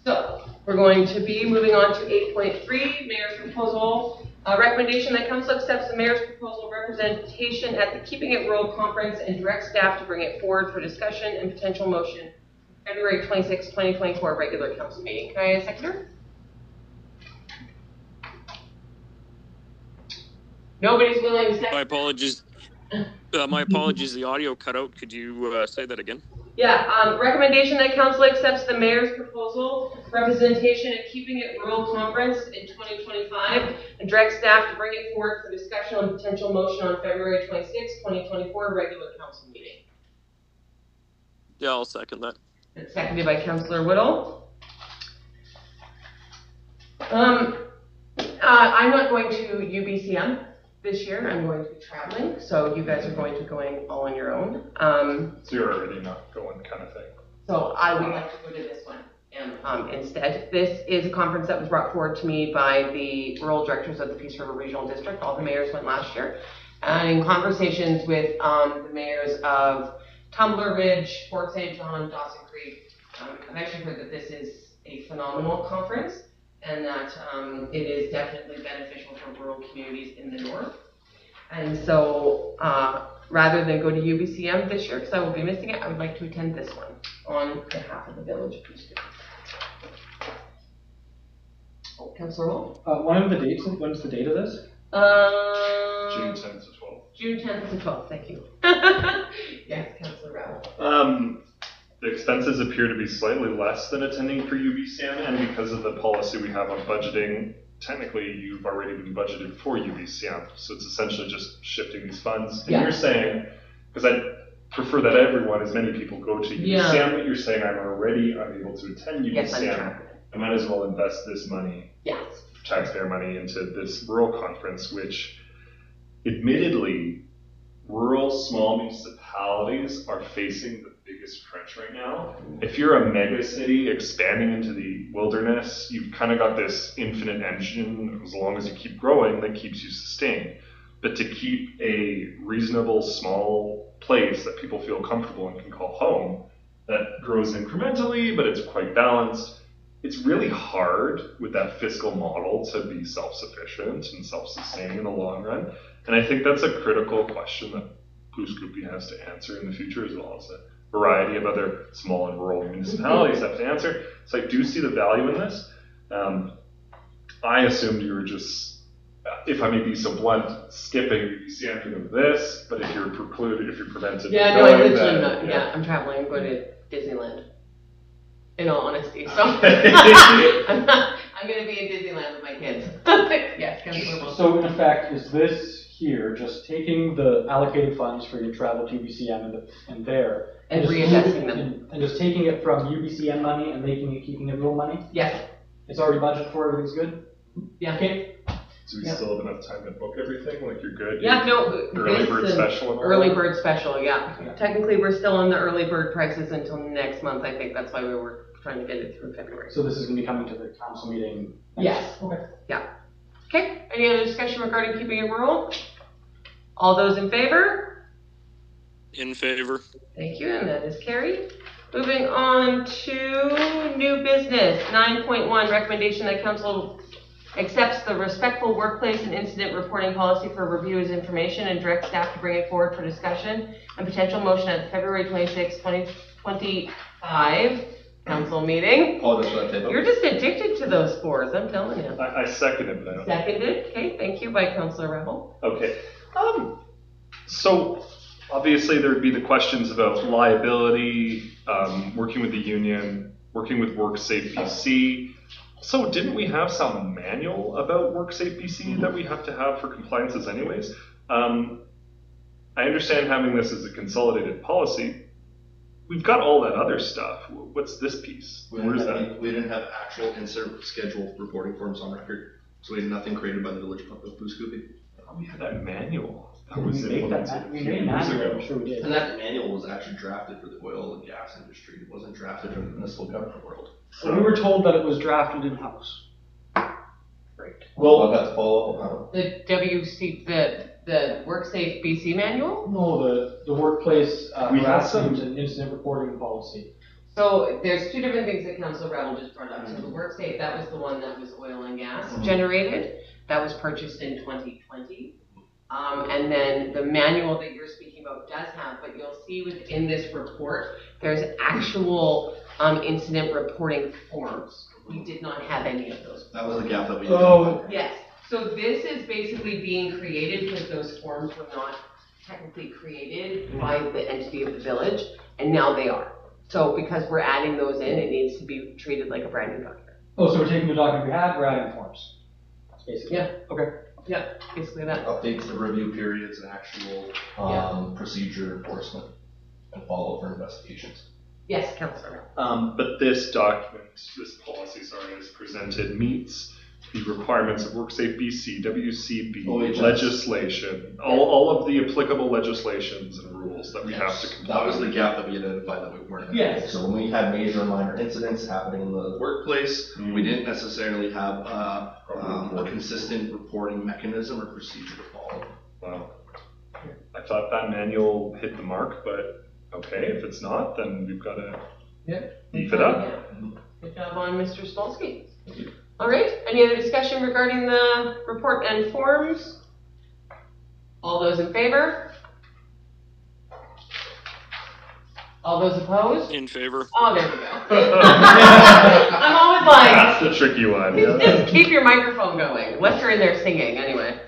so. We're going to be moving on to 8.3, Mayor's proposal. Recommendation that council accepts the Mayor's proposal representation at the Keeping It Rural Conference and direct staff to bring it forward for discussion and potential motion February 26, 2024 regular council meeting. Can I have a seconder? Nobody's willing to second. My apologies. The audio cut out. Could you say that again? Yeah, recommendation that council accepts the mayor's proposal, representation at Keeping It Rural Conference in 2025, and direct staff to bring it forward for discussion on potential motion on February 26, 2024 regular council meeting. Yeah, I'll second that. It's seconded by Councillor Whittle. I'm not going to UBCM this year. I'm going to be traveling, so you guys are going to be going all on your own. So you're already not going kind of thing. So I would like to go to this one instead. This is a conference that was brought forward to me by the rural directors of the Peace River Regional District. All the mayors went last year. And in conversations with the mayors of Tumbler Ridge, Fort St. John, Dawson Creek, I've actually heard that this is a phenomenal conference and that it is definitely beneficial for rural communities in the north. And so rather than go to UBCM this year, because I will be missing it, I would like to attend this one on behalf of the village of Peace River. Oh, Councillor Wolf? When's the date of this? June 10th to 12th. June 10th to 12th, thank you. Yes, Councillor Rowell. The expenses appear to be slightly less than attending for UBCM, and because of the policy we have on budgeting, technically you've already been budgeted for UBCM, so it's essentially just shifting these funds. And you're saying, because I prefer that everyone, as many people go to UBCM, but you're saying I'm already unable to attend UBCM, Yes, I might as well invest this money, taxpayer money, into this rural conference, which admittedly, rural small municipalities are facing the biggest crunch right now. If you're a mega city expanding into the wilderness, you've kind of got this infinite engine, as long as you keep growing, that keeps you sustained. But to keep a reasonable small place that people feel comfortable and can call home, that grows incrementally, but it's quite balanced, it's really hard with that fiscal model to be self-sufficient and self-sustaining in the long run. And I think that's a critical question that Blue Scoopy has to answer in the future, as well as a variety of other small and rural municipalities have to answer. So I do see the value in this. I assumed you were just, if I may be so blunt, skipping UBCM to go to this, but if you're prevented from I going, literally not. Yeah, I'm traveling. I'm going to Disneyland. in all honesty. So I'm going to be in Disneyland with my kids. Yes, Councillor Wilson. So in effect, is this here just taking the allocated funds for your travel to UBCM and there And just reinvesting moving- them. and just taking it from UBCM money and keeping it real money? Yes. It's already budgeted for, everything's good? Yeah. Okay. Do we Yeah. still have enough time to book everything? Like you're good? Yeah, no. Early this bird is special and all Early that? bird special, yeah. Yeah. Technically, we're still on the early bird prices until next month. I think that's why we were trying to get it through February. So this is gonna be coming to the council meeting? next- Yes. Okay. Okay, any other discussion regarding keeping it rural? All those in favor? In favor. Thank you, and that is carried. Moving on to new business, 9.1, recommendation that council accepts the respectful workplace and incident reporting policy for review as information and direct staff to bring it forward for discussion and potential motion at the February 26, 2025 council meeting. Apologize for that typo. You're just addicted to those scores, I'm telling you. I second it, but I don't. Seconded, okay, thank you by Councillor Rebel. Okay. So obviously there would be the questions about liability, working with the union, working with WorkSafe BC. So didn't we have some manual about WorkSafe BC that we have to have for compliances anyways? I understand having this as a consolidated policy. We've got all that other stuff. What's this piece? We Where's didn't, that? have, we didn't have actual incident schedule reporting forms on record, so we had nothing created by the Village of Booscoopy. We had that manual. That We was made implemented that, a we few made years manual, ago. I'm sure we did. And that manual was actually drafted for the oil and gas industry. It wasn't drafted for the municipal government world. So we were told that it was drafted in-house. Great. Well, I've got to follow up on The the WorkSafe BC manual? No, the workplace We had harassment some- and incident reporting policy. So there's two different things that Council Rebel just brought up. So the WorkSafe, that was the one that was oil and gas generated. That was purchased in 2020. And then the manual that you're speaking about does have, but you'll see within this report, there's actual incident reporting forms. We did not have any of those. that was the gap that we Oh. Yes, so this is basically being created because those forms were not technically created by the entity of the village, and now they are. So because we're adding those in, it needs to be treated like a brand new document. Oh, so we're taking the document we had, we're adding forms. That's basically. Yeah. Okay. Yeah, basically that. updates the review periods and actual procedure enforcement and follow-up for investigations. Yes, Councillor. But this document, this policy, sorry, is presented meets the requirements of WorkSafe BC, WCB, OHS. legislation, all of the applicable legislations and rules that we have to comply That was the with. gap that we identified that we weren't. Yes. So when we had major and minor incidents happening in the workplace, we didn't necessarily have a consistent reporting mechanism or procedure to follow. Wow. I thought that manual hit the mark, but okay, if it's not, then we've got to beef it up. Good job on Mr. Spolsky. All right, any other discussion regarding the report and forms? All those in favor? All those opposed? In favor. Oh, there we go. I'm always like, That's the tricky one. Yeah. just keep your microphone going, unless you're in there singing, anyway.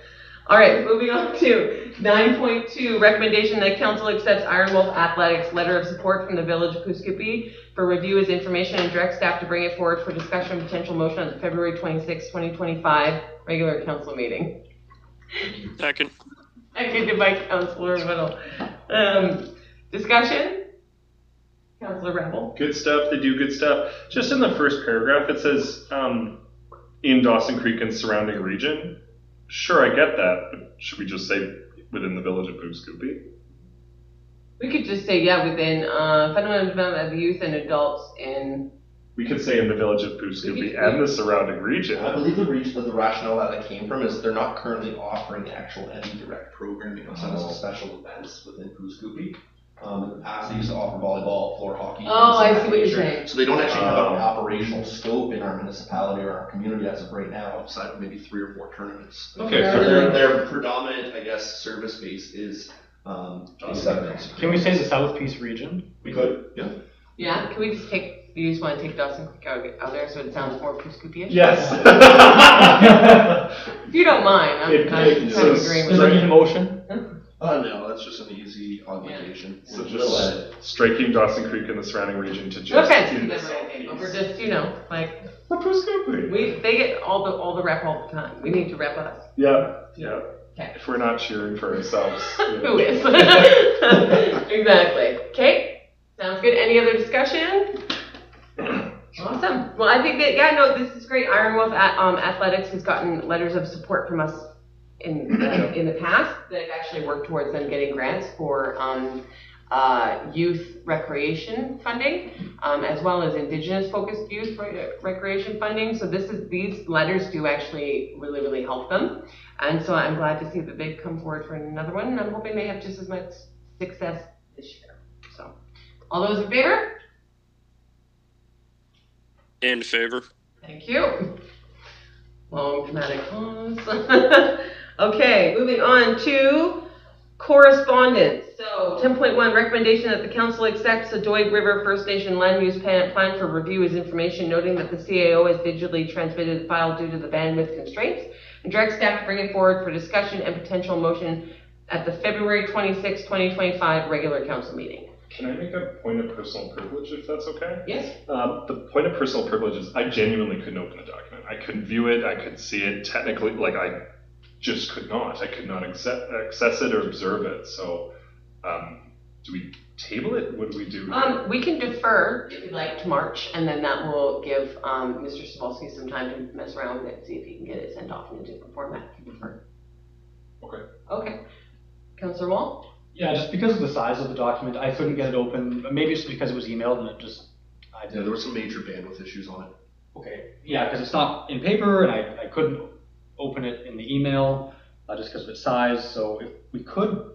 All right, moving on to 9.2, recommendation that council accepts Iron Wolf Athletics letter of support from the Village of Booscoopy for review as information and direct staff to bring it forward for discussion and potential motion at the February 26, 2025 regular council meeting. Second. Seconded by Councillor Whittle. Discussion? Councillor Rebel. Good stuff. They do good stuff. Just in the first paragraph, it says in Dawson Creek and surrounding region. Sure, I get that, but should we just say within the Village of Booscoopy? We could just say, yeah, within fundamental development of youth and adults in. We could say in the Village of Booscoopy and the surrounding region. I believe the rationale that came from is they're not currently offering actual any direct programming outside of special events within Booscoopy. In the past, they used to offer volleyball, floor hockey. Oh, things of I that see what you're nature. saying. So they don't actually have an operational scope in our municipality or our community as of right now, outside of maybe 3 or 4 tournaments. Okay, So so their predominant, I guess, service base is these events. Can we say the South Peace region? We could, yeah. Yeah, can we just take, you just want to take Dawson Creek out there so it sounds more Booscoopy-ish? yes. If you don't mind, I'm kind of agreeing Does with that you. need a motion? No, that's just an easy augmentation. So We'll just add it. striking Dawson Creek and the surrounding region to just No offense to in them the or anything, but we're southeast. just, like, Laparoscopy. they get all the rep all the time. We need to rep us. Yeah. Okay. If we're not cheering for ourselves. Who is? Exactly. Okay. Sounds good. Any other discussion? Awesome. Well, I think that, this is great. Iron Wolf Athletics has gotten letters of support from us in the past. They've actually worked towards them getting grants for youth recreation funding, as well as Indigenous-focused youth recreation funding. So these letters do actually really, really help them. And so I'm glad to see that they've come forward for another one, and I'm hoping they have just as much success this year. So, all those in favor? In favor. Thank you. Long dramatic pause. Okay, moving on to correspondence. So 10.1, recommendation that the council accepts the Doig River First Nation land use plan for review as information, noting that the CAO has digitally transmitted the file due to the bandwidth constraints, and direct staff to bring it forward for discussion and potential motion at the February 26, 2025 regular council meeting. Can I make a point of personal privilege, if that's okay? Yes? The point of personal privilege is I genuinely couldn't open the document. I couldn't view it. I could see it technically. I just could not. I could not access it or observe it. So, do we table it? What do we do? We can defer, if you'd like, to March, and then that will give Mr. Cebulski some time to mess around with it, see if he can get it sent off in a different format. If you prefer. Okay. Okay. Councillor Wall? Yeah, just because of the size of the document, I couldn't get it open. Maybe it's because it was emailed and Yeah, there were some major bandwidth issues on it. Okay, yeah, because it's not in paper and I couldn't open it in the email just because of its size. So if we could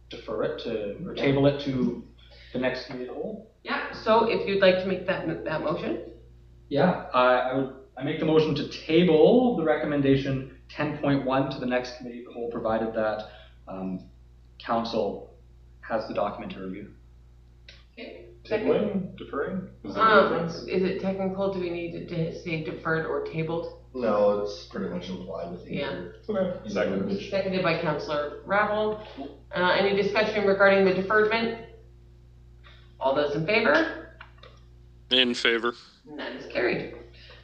defer it or table it to the next committee of the whole. Yeah, so if you'd like to make that motion. Yeah, I make the motion to table the recommendation 10.1 to the next committee of the whole, provided that council has the document to review. Okay. Tabling? Deferring? Is there a difference? Is it technical? Do we need to say deferred or tabled? No, it's pretty much implied with the Yeah. Okay. Second. Seconded by Councillor Ravel. Any discussion regarding the deferment? All those in favor? In favor. And that is carried.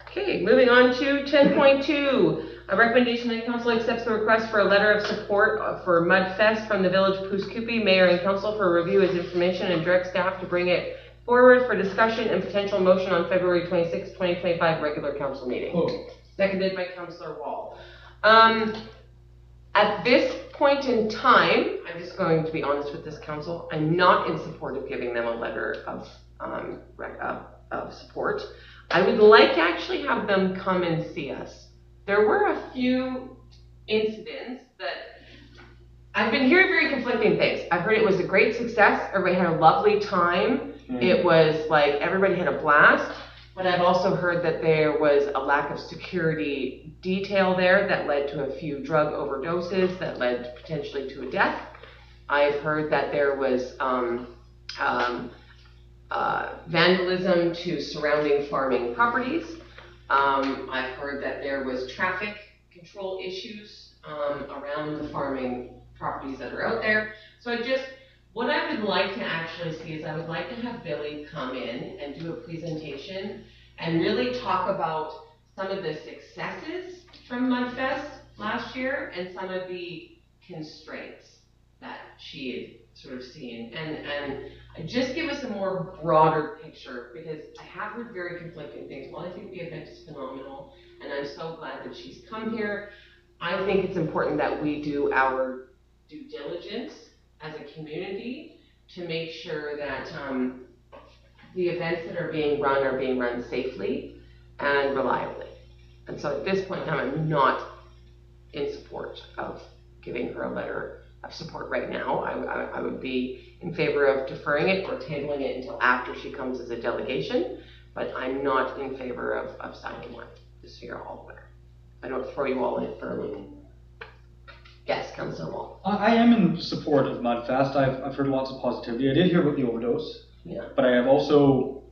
Okay, moving on to 10.2. A recommendation that council accepts the request for a letter of support for Mudfest from the Village of Poughkeepsie Mayor and Council for review as information, and direct staff to bring it forward for discussion and potential motion on February 26, 2025 regular council meeting. Oh. Seconded by Councillor Wall. At this point in time, I'm just going to be honest with this council, I'm not in support of giving them a letter of support. I would like to actually have them come and see us. There were a few incidents that I've been hearing very conflicting things. I've heard it was a great success. Everybody had a lovely time. It was like everybody had a blast. But I've also heard that there was a lack of security detail there that led to a few drug overdoses that led potentially to a death. I've heard that there was vandalism to surrounding farming properties. I've heard that there was traffic control issues around the farming properties that are out there. So what I would like to actually see is I would like to have Billy come in and do a presentation and really talk about some of the successes from Mudfest last year and some of the constraints that she had sort of seen, and just give us a more broader picture, because I have heard very conflicting things. Well, I think the event is phenomenal, and I'm so glad that she's come here. I think it's important that we do our due diligence as a community to make sure that the events that are being run safely and reliably. And so at this point in time, I'm not in support of giving her a letter of support right now. I would be in favor of deferring it or tabling it until after she comes as a delegation, but I'm not in favor of signing one, just so you're all aware. I don't throw you all in for a loop. Yes, Councillor Wall. I am in support of Mudfest. I've heard lots of positivity. I did hear about the overdose, but I have also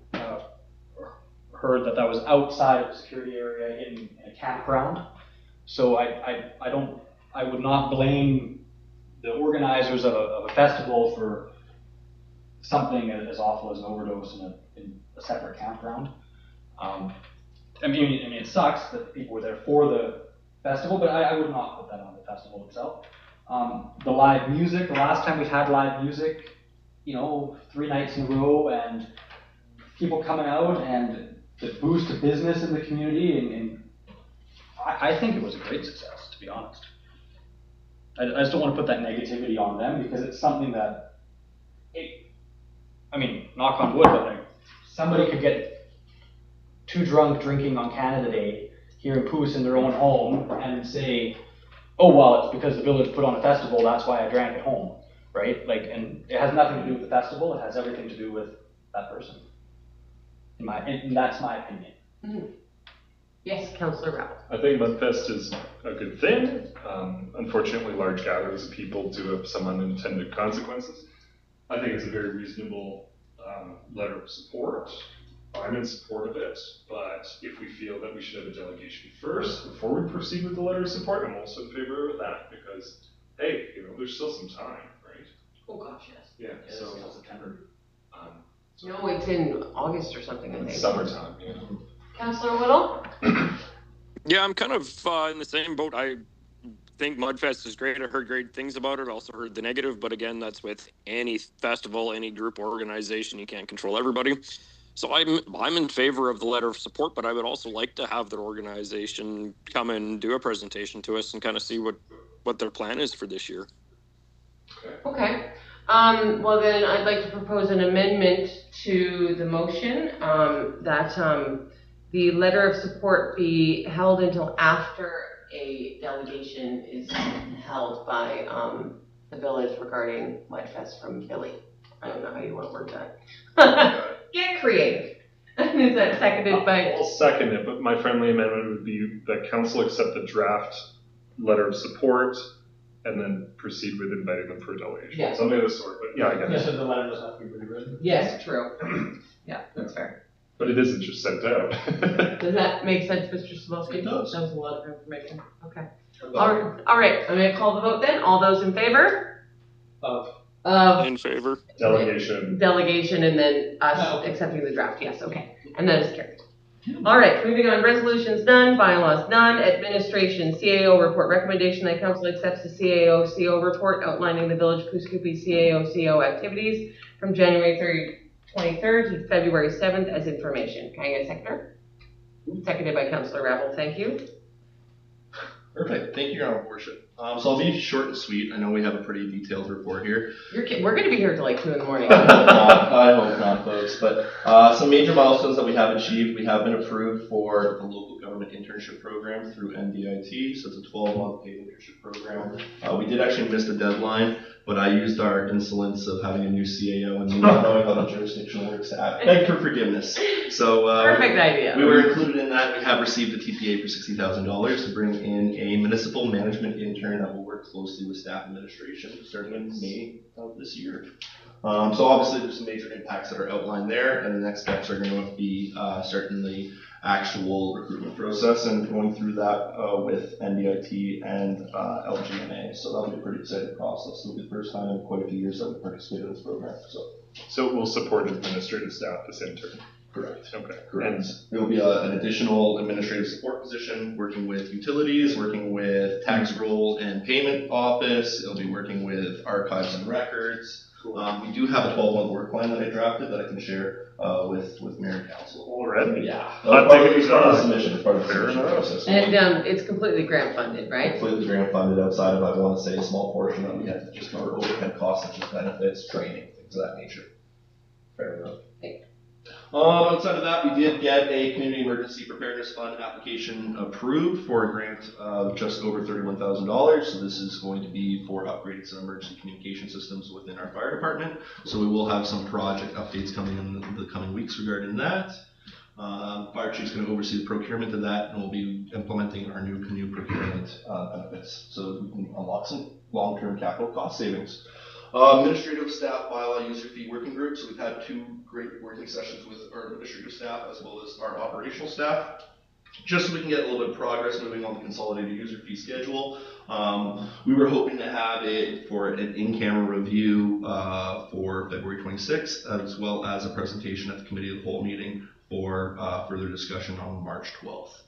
heard that was outside of the security area in a campground. So I would not blame the organizers of a festival for something as awful as an overdose in a separate campground. I mean, it sucks that people were there for the festival, but I would not put that on the festival itself. The live music, the last time we had live music, 3 nights in a row, and people coming out and the boost of business in the community, and I think it was a great success, to be honest. I just don't want to put that negativity on them, because it's something that, knock on wood, but like, somebody could get too drunk drinking on Canada Day here in Poos in their own home and say, oh, well, it's because the village put on a festival, that's why I drank at home, right? Like, and it has nothing to do with the festival, it has everything to do with that person. And that's my opinion. Mm-hmm. Yes, Councillor Rapp. I think Mudfest is a good thing. Unfortunately, large gatherings of people do have some unintended consequences. I think it's a very reasonable letter of support. I'm in support of it, but if we feel that we should have a delegation first before we proceed with the letter of support, I'm also in favor of that, because, hey, there's still some time, right? Oh gosh, yes. Yeah, so September. No, it's in August or something, I think. It's summertime, Councillor Whittle? Yeah, I'm kind of in the same boat. I think Mudfest is great. I heard great things about it. Also heard the negative, but again, that's with any festival, any group or organization. You can't control everybody. So I'm in favor of the letter of support, but I would also like to have their organization come and do a presentation to us and kind of see what their plan is for this year. Okay. Well then, I'd like to propose an amendment to the motion that the letter of support be held until after a delegation is held by the village regarding Mudfest from Billy. I don't know how you want to word that. Get creative. Is that seconded by? I'll second it, but my friendly amendment would be that council accept the draft letter of support and then proceed with inviting them for a delegation. Yeah. Something of the sort, but yeah, I get it. So the letter doesn't have to be rewritten? Yes, true. Yeah, that's fair. But it isn't just sent out. Does that make sense, Mr. Cebulski? It does. That was a lot of information. Okay. All right. I'm going to call the vote then. All those in favor? Of In favor. Delegation. delegation and then us accepting the draft. Yes, okay. And that is carried. All right, moving on. Resolutions none, bylaws none, administration, CAO report. Recommendation that council accepts the CAO CO report outlining the Village Poos Kupi CAO CO activities from January 23rd to February 7th as information. Can I get a seconder? Seconded by Councillor Ravel. Thank you. Perfect. Thank you, Your Honor, Worship. So I'll be short and sweet. I know we have a pretty detailed report here. We're going to be here till like 2 in the morning. I hope not, folks. But some major milestones that we have achieved. We have been approved for the local government internship program through NDIT. So it's a 12-month paid internship program. We did actually miss the deadline, but I used our insolence of having a new CAO and not knowing how the jurisdiction works to beg for forgiveness. So Perfect idea. We were included in that. We have received a TPA for $60,000 to bring in a municipal management intern that will work closely with staff administration starting in May of this year. So obviously there's some major impacts that are outlined there, and the next steps are going to be starting the actual recruitment process and going through that with NDIT and LGMA. So that'll be a pretty exciting process. It'll be the first time in quite a few years that we participated in this program. So it will support administrative staff, this intern. Correct. Okay. Correct. There will be an additional administrative support position working with utilities, working with tax roll and payment office. It'll be working with archives and records. We do have a 12-month work plan that I drafted that I can share with Mayor and Council. Already? Yeah. Not Part of taking the submission, part of the Fair submission enough. process. And it's completely grant funded, right? Completely grant funded outside of, I want to say, a small portion that we have to just cover overhead costs such as benefits, training, things of that nature. Fair enough. Outside of that, we did get a Community Emergency Preparedness Fund application approved for a grant of just over $31,000. So this is going to be for upgrading some emergency communication systems within our fire department. So we will have some project updates coming in the coming weeks regarding that. Fire Chief's going to oversee the procurement of that, and we'll be implementing our new procurement benefits so we can unlock some long-term capital cost savings. Administrative staff bylaw user fee working group. So we've had 2 great working sessions with our administrative staff as well as our operational staff. just so we can get a little bit of progress moving on the consolidated user fee schedule. We were hoping to have it for an in-camera review for February 26th, as well as a presentation at the committee of the whole meeting for further discussion on March 12th.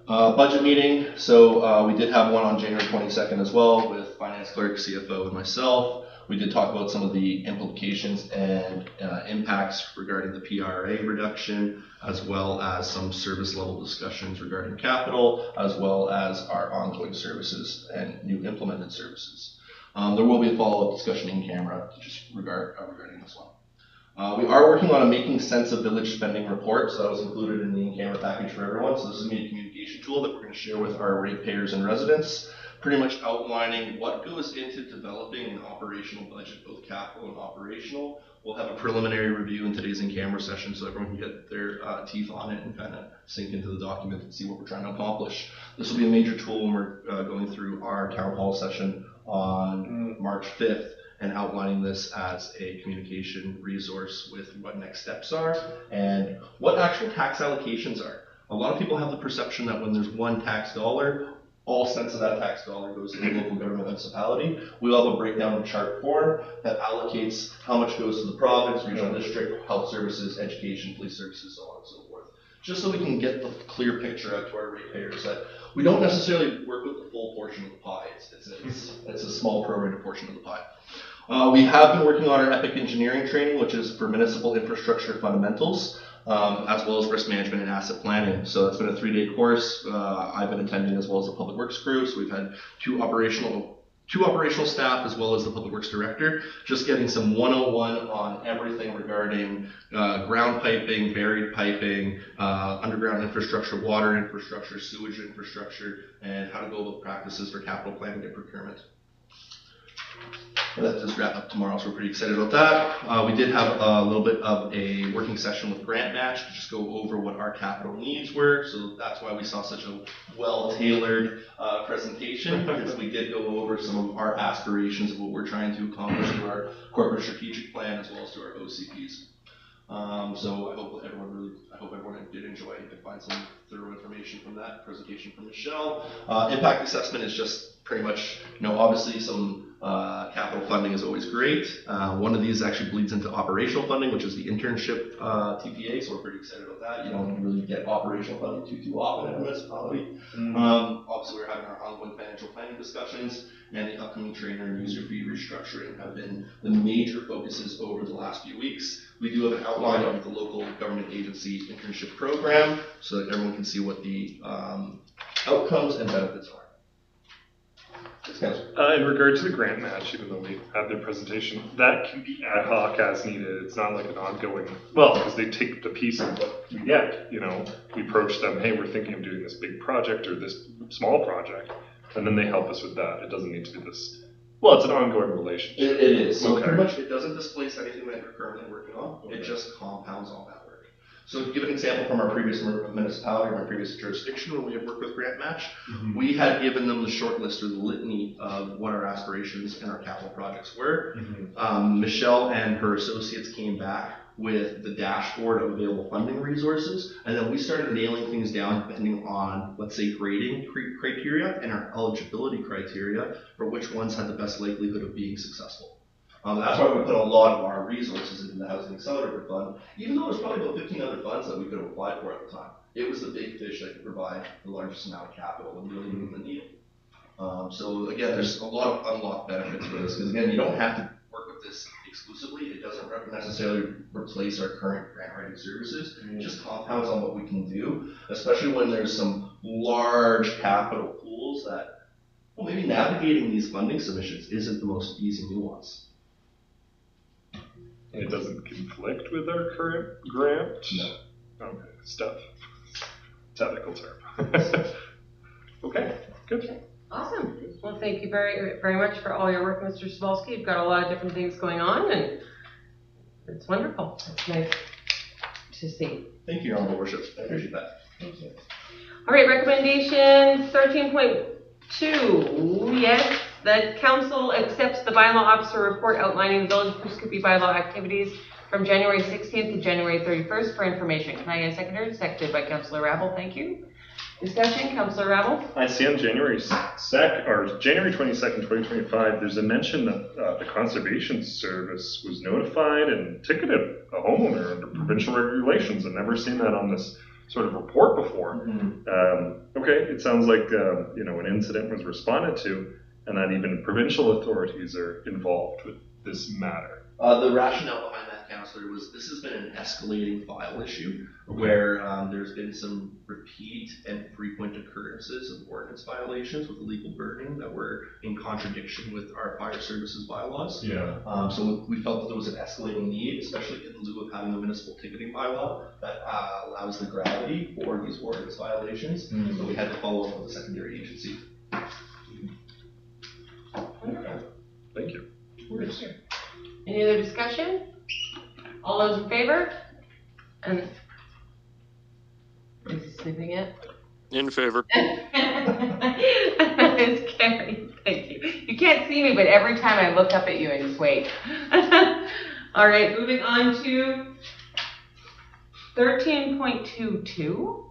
Budget meeting, so we did have one on January 22nd as well with finance clerk, CFO, and myself. We did talk about some of the implications and impacts regarding the PRA reduction, as well as some service level discussions regarding capital, as well as our ongoing services and new implemented services. There will be a follow-up discussion in camera just regarding this one. We are working on a making sense of village spending report, so that was included in the in-camera package for everyone. So this is a communication tool that we're going to share with our ratepayers and residents, pretty much outlining what goes into developing an operational budget, both capital and operational. We'll have a preliminary review in today's in-camera session so everyone can get their teeth on it and kind of sink into the document and see what we're trying to accomplish. This will be a major tool when we're going through our town hall session on March 5th. And outlining this as a communication resource with what next steps are and what actual tax allocations are. A lot of people have the perception that when there's one tax dollar, all cents of that tax dollar goes to the local government municipality. We'll have a breakdown in chart form that allocates how much goes to the province, regional district, health services, education, police services, so on and so forth. Just so we can get the clear picture out to our ratepayers that we don't necessarily work with the full portion of the pie. It's a small prorated portion of the pie. We have been working on our EPIC engineering training, which is for municipal infrastructure fundamentals, as well as risk management and asset planning. So it's been a 3-day course. I've been attending as well as the public works crew. So we've had two operational staff as well as the public works director, just getting some 101 on everything regarding ground piping, buried piping, underground infrastructure, water infrastructure, sewage infrastructure, and how to go about practices for capital planning and procurement. That just wrap up tomorrow, so we're pretty excited about that. We did have a little bit of a working session with Grant Match to just go over what our capital needs were. So that's why we saw such a well-tailored presentation, because we did go over some of our aspirations of what we're trying to accomplish through our corporate strategic plan as well as through our OCPs. So I hope everyone did enjoy it and find some thorough information from that presentation from Michelle. Impact assessment is just pretty much, obviously some capital funding is always great. One of these actually bleeds into operational funding, which is the internship TPA, so we're pretty excited about that. You don't really get operational funding too often in a municipality. Obviously, we're having our ongoing financial planning discussions, and the upcoming trainer and user fee restructuring have been the major focuses over the last few weeks. We do have an outline of the local government agency internship program so that everyone can see what the outcomes and benefits are. In regard to the grant match, even though we had their presentation, that can be ad hoc as needed. It's not like an ongoing, because they take the piece of what we get. We approach them, hey, we're thinking of doing this big project or this small project, and then they help us with that. It doesn't need to be this, it's an ongoing relationship. It is. So pretty much it doesn't displace anything that you're currently working on. Okay. It just compounds on that work. So to give an example from our previous municipality or our previous jurisdiction when we had worked with Grant Match, we had given them the short list or the litany of what our aspirations and our capital projects were. Michelle and her associates came back with the dashboard of available funding resources, and then we started nailing things down depending on, let's say, grading criteria and our eligibility criteria for which ones had the best likelihood of being successful. That's why we put a lot of our resources into the Housing Accelerator Fund, even though there's probably about 15 other funds that we could have applied for at the time. It was the big fish that could provide the largest amount of capital and really move the needle. So again, there's a lot of unlocked benefits for this, because again, you don't have to work with this exclusively. It doesn't necessarily replace our current grant writing services. It just compounds on what we can do, especially when there's some large capital pools that, maybe navigating these funding submissions isn't the most easy nuance. It doesn't conflict with our current grant? No. Okay, stuff. Technical term. Okay, good. Awesome. Well, thank you very, very much for all your work, Mr. Cebulski. You've got a lot of different things going on, and it's wonderful. It's nice to see. Thank you, Your Honourable Worship. I appreciate that. Thank you. All right, recommendation 13.2. Yes, that council accepts the bylaw officer report outlining the Village of Spruce Coupee bylaw activities from January 16th to January 31st for information. Can I get a seconder? Seconded by Councillor Rabble. Thank you. Discussion, Councillor Rabble? I see on January 22nd, 2025, there's a mention that the Conservation Service was notified and ticketed a homeowner under provincial regulations. I've never seen that on this sort of report before. Okay, it sounds like an incident was responded to, and that even provincial authorities are involved with this matter. The rationale behind that, Councillor, was this has been an escalating file issue where there's been some repeat and frequent occurrences of ordinance violations with illegal burning that were in contradiction with our fire services bylaws. Yeah. So we felt that there was an escalating need, especially in lieu of having a municipal ticketing bylaw that allows the gravity for these ordinance violations. So we had to follow up with a secondary agency. Thank you. Any other discussion? All those in favor? And is he sleeping yet? In favor. That is carried. Thank you. You can't see me, but every time I look up at you, I just wait. All right, moving on to 13.22.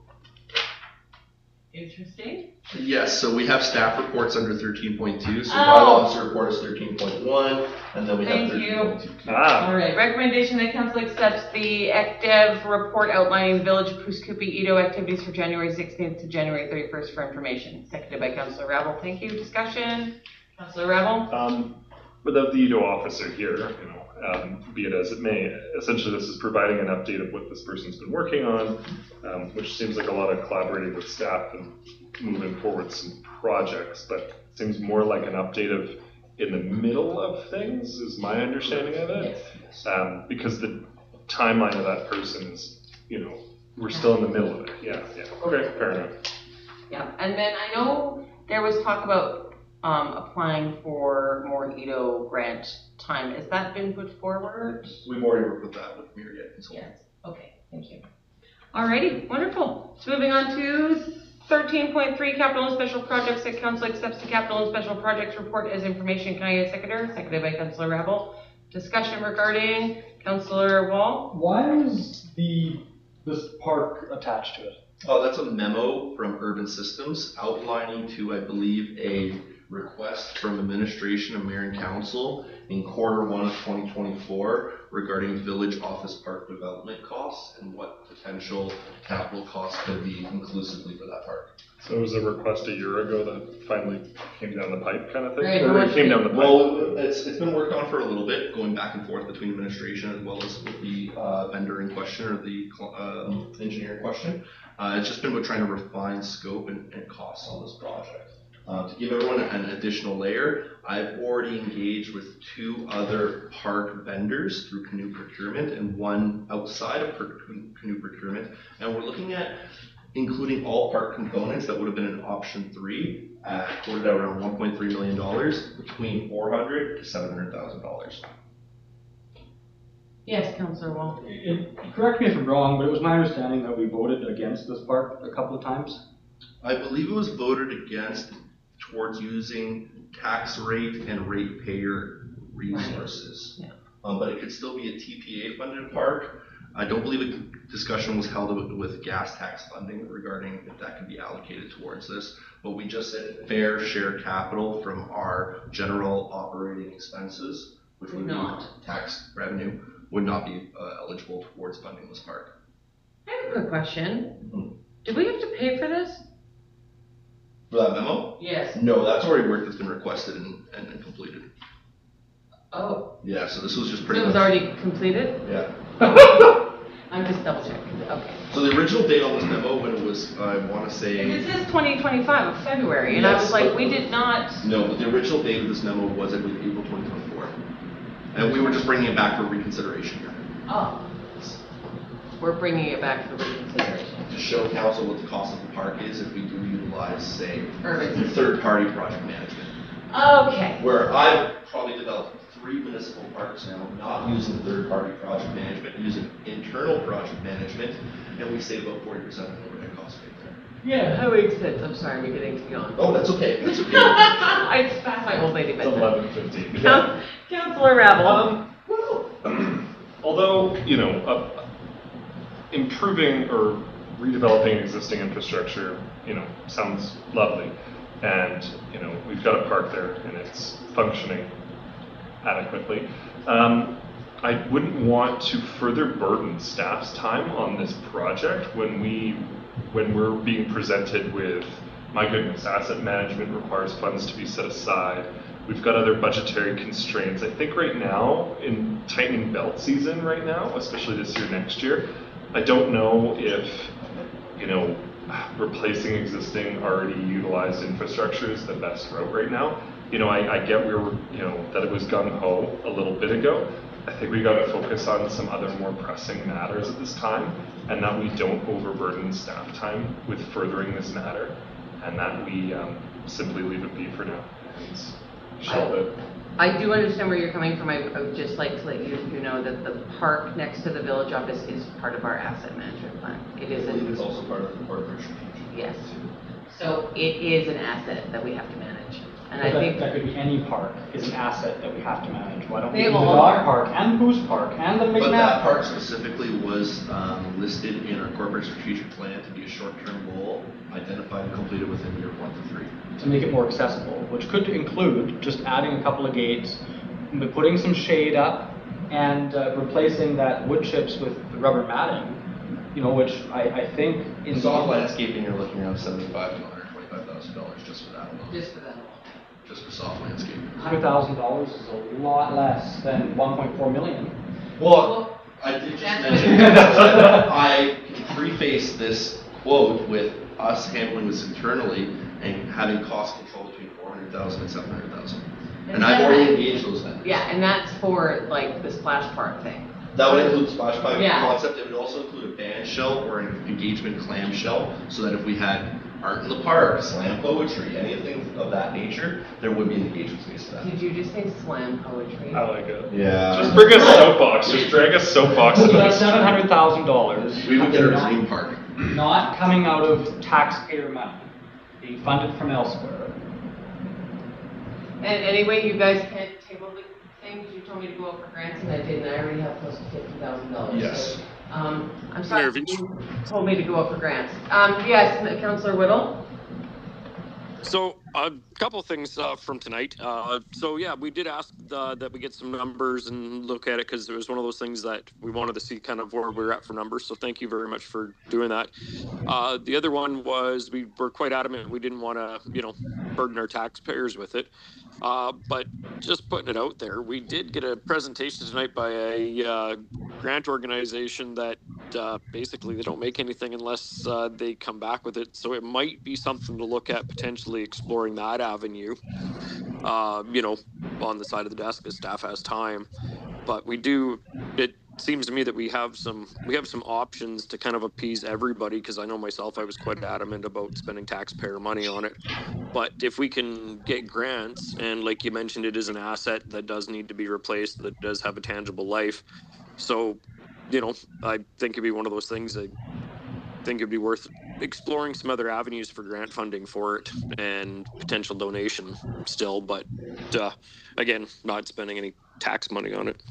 Interesting. Yes, so we have staff reports under 13.2. So bylaw officer report is 13.1, and then we have 13.2. All right. Recommendation that council accepts the ECDEV report outlining Village of Pooskoopi Edo activities for January 16th to January 31st for information. Seconded by Councillor Rabble. Thank you. Discussion. Councillor Rabble. Without the Edo officer here, be it as it may, essentially this is providing an update of what this person's been working on, which seems like a lot of collaborating with staff and moving forward some projects, but seems more like an update of in the middle of things is my understanding of it. Yes. Because the timeline of that person is, we're still in the middle of it. Yeah. Okay, fair enough. Yeah, and then I know there was talk about applying for more Edo grant time. Has that been put forward? We've already worked with that with Myriad Consulting. Yes. Okay, thank you. Alrighty, wonderful. So moving on to 13.3, capital and special projects. That council accepts the capital and special projects report as information. Can I get a seconder? Seconded by Councillor Rabble. Discussion regarding Councillor Wall. Why is this park attached to it? Oh, that's a memo from Urban Systems outlining to, I believe, a request from administration and mayor and council in Q1 of 2024 regarding village office park development costs and what potential capital costs could be inclusively for that park. So it was a request a year ago that finally came down the pipe kind of thing? Right, or it came down the pipe? Well, it's been worked on for a little bit, going back and forth between administration as well as with the vendor in question or the engineer in question. It's just been about trying to refine scope and costs on this project. To give everyone an additional layer, I've already engaged with 2 other park vendors through Canoe Procurement and one outside of Canoe Procurement, and we're looking at including all park components that would have been in option 3, quoted at around $1.3 million, between $400,000 to $700,000. Yes, Councillor Wall. Correct me if I'm wrong, but it was my understanding that we voted against this park a couple of times. I believe it was voted against towards using tax rate and ratepayer resources. Yeah. But it could still be a TPA funded park. I don't believe a discussion was held with gas tax funding regarding if that can be allocated towards this, but we just said fair share capital from our general operating expenses, which would be tax revenue, would not be eligible towards funding this park. I have a quick question. Did we have to pay for this? For that memo? Yes. No, that's already work that's been requested and completed. Oh. Yeah, so this was just So pretty it was much. already completed? Yeah. I'm just double checking. Okay. So the original date on this memo, when it was, I want to say. This is 2025 of February, and Yes, I was like, but- we did not. No, but the original date of this memo was, I believe, April 2024. And we were just bringing it back for reconsideration here. Oh. We're bringing it back for reconsideration. To show council what the cost of the park is if we do utilize, say, Urban. third-party project management. Okay. Where I've probably developed 3 municipal parks now, not using third-party project management, using internal project management, and we save about 40% of the overhead costs right there. Yeah, that makes sense. I'm sorry, we're getting to yawn. Oh, that's okay. That's okay. It's past my old lady It's bedtime. 11:15. Councillor Rabble. Although, improving or redeveloping existing infrastructure, sounds lovely. And, we've got a park there and it's functioning adequately. I wouldn't want to further burden staff's time on this project when we're being presented with, my goodness, asset management requires funds to be set aside. We've got other budgetary constraints. I think right now, in tightening belt season right now, especially this year, next year, I don't know if, replacing existing already utilized infrastructure is the best route right now. I get that it was gung-ho a little bit ago. I think we got to focus on some other more pressing matters at this time, and that we don't overburden staff time with furthering this matter, and that we simply leave it be for now. Shelve it. I do understand where you're coming from. I would just like to let you know that the park next to the village office is part of our asset management plan. It is It's also part of the corporate strategy. Yes. So it is an asset that we have to manage. And But I think that could be any park is an asset that we have to manage. Why don't we They do the all dog are. park and the Goose Park and the But McNabb that park Park? specifically was listed in our corporate strategic plan to be a short-term goal, identified and completed within year 1 to 3. To make it more accessible, which could include just adding a couple of gates, putting some shade up, and replacing that wood chips with the rubber matting, which I think in Soft landscaping, you're looking around $75,000 to $125,000 just for that alone. just for that. Just for soft landscaping. $100,000 is a lot less than 1.4 million. Well, I did just That's mention that I prefaced this quote with us handling this internally and having cost control between $400,000 and $700,000. And I've already engaged those vendors. Yeah, and that's for like the splash park thing. That would include splash pad Yeah. concept. It would also include a band shell or an engagement clam shell, so that if we had art in the park, slam poetry, anything of that nature, there would be an engagement space for that. Did you just say slam poetry? I like it. Yeah. Just bring a soapbox. Just drag a soapbox So into that's this. $700,000. We would get a dream park. Not coming out of taxpayer money, being funded from elsewhere. And anyway, you guys can't table the thing because you told me to go out for grants and I did, and I already have close to $50,000. Yes. So, I'm sorry, Mayor, you told me to go out for grants. Yes, Councillor Whittle? So a couple of things from tonight. So yeah, we did ask that we get some numbers and look at it because it was one of those things that we wanted to see kind of where we're at for numbers. So thank you very much for doing that. The other one was we were quite adamant we didn't want to, burden our taxpayers with it. But just putting it out there, we did get a presentation tonight by a grant organization that basically they don't make anything unless they come back with it. So it might be something to look at potentially exploring that avenue, on the side of the desk as staff has time. But it seems to me that we have some options to kind of appease everybody, because I know myself, I was quite adamant about spending taxpayer money on it. But if we can get grants, and like you mentioned, it is an asset that does need to be replaced, that does have a tangible life. So, I think it'd be one of those things. I think it'd be worth exploring some other avenues for grant funding for it and potential donation still, but again, not spending any tax money on it.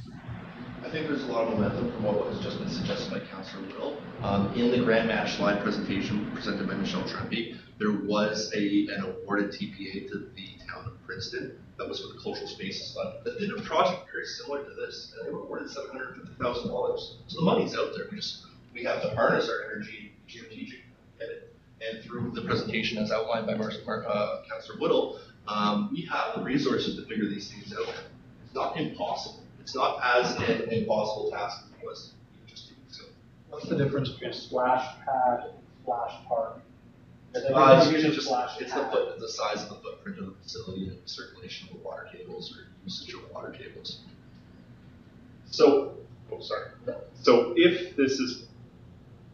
I think there's a lot of momentum from what has just been suggested by Councillor Whittle. In the grant match slide presentation presented by Michelle Trempe, there was an awarded TPA to the town of Princeton that was for the cultural spaces fund that did a project very similar to this, and they were awarded $750,000. So the money's out there. We have to harness our energy strategically get it. And through the presentation as outlined by Councillor Whittle, we have the resources to figure these things out. It's not impossible. It's not as an impossible task as it was just 2 weeks ago. What's the difference between a splash pad and a splash park? It's usually just the size of the footprint of the facility and circulation of the water tables or usage of water tables. So if this is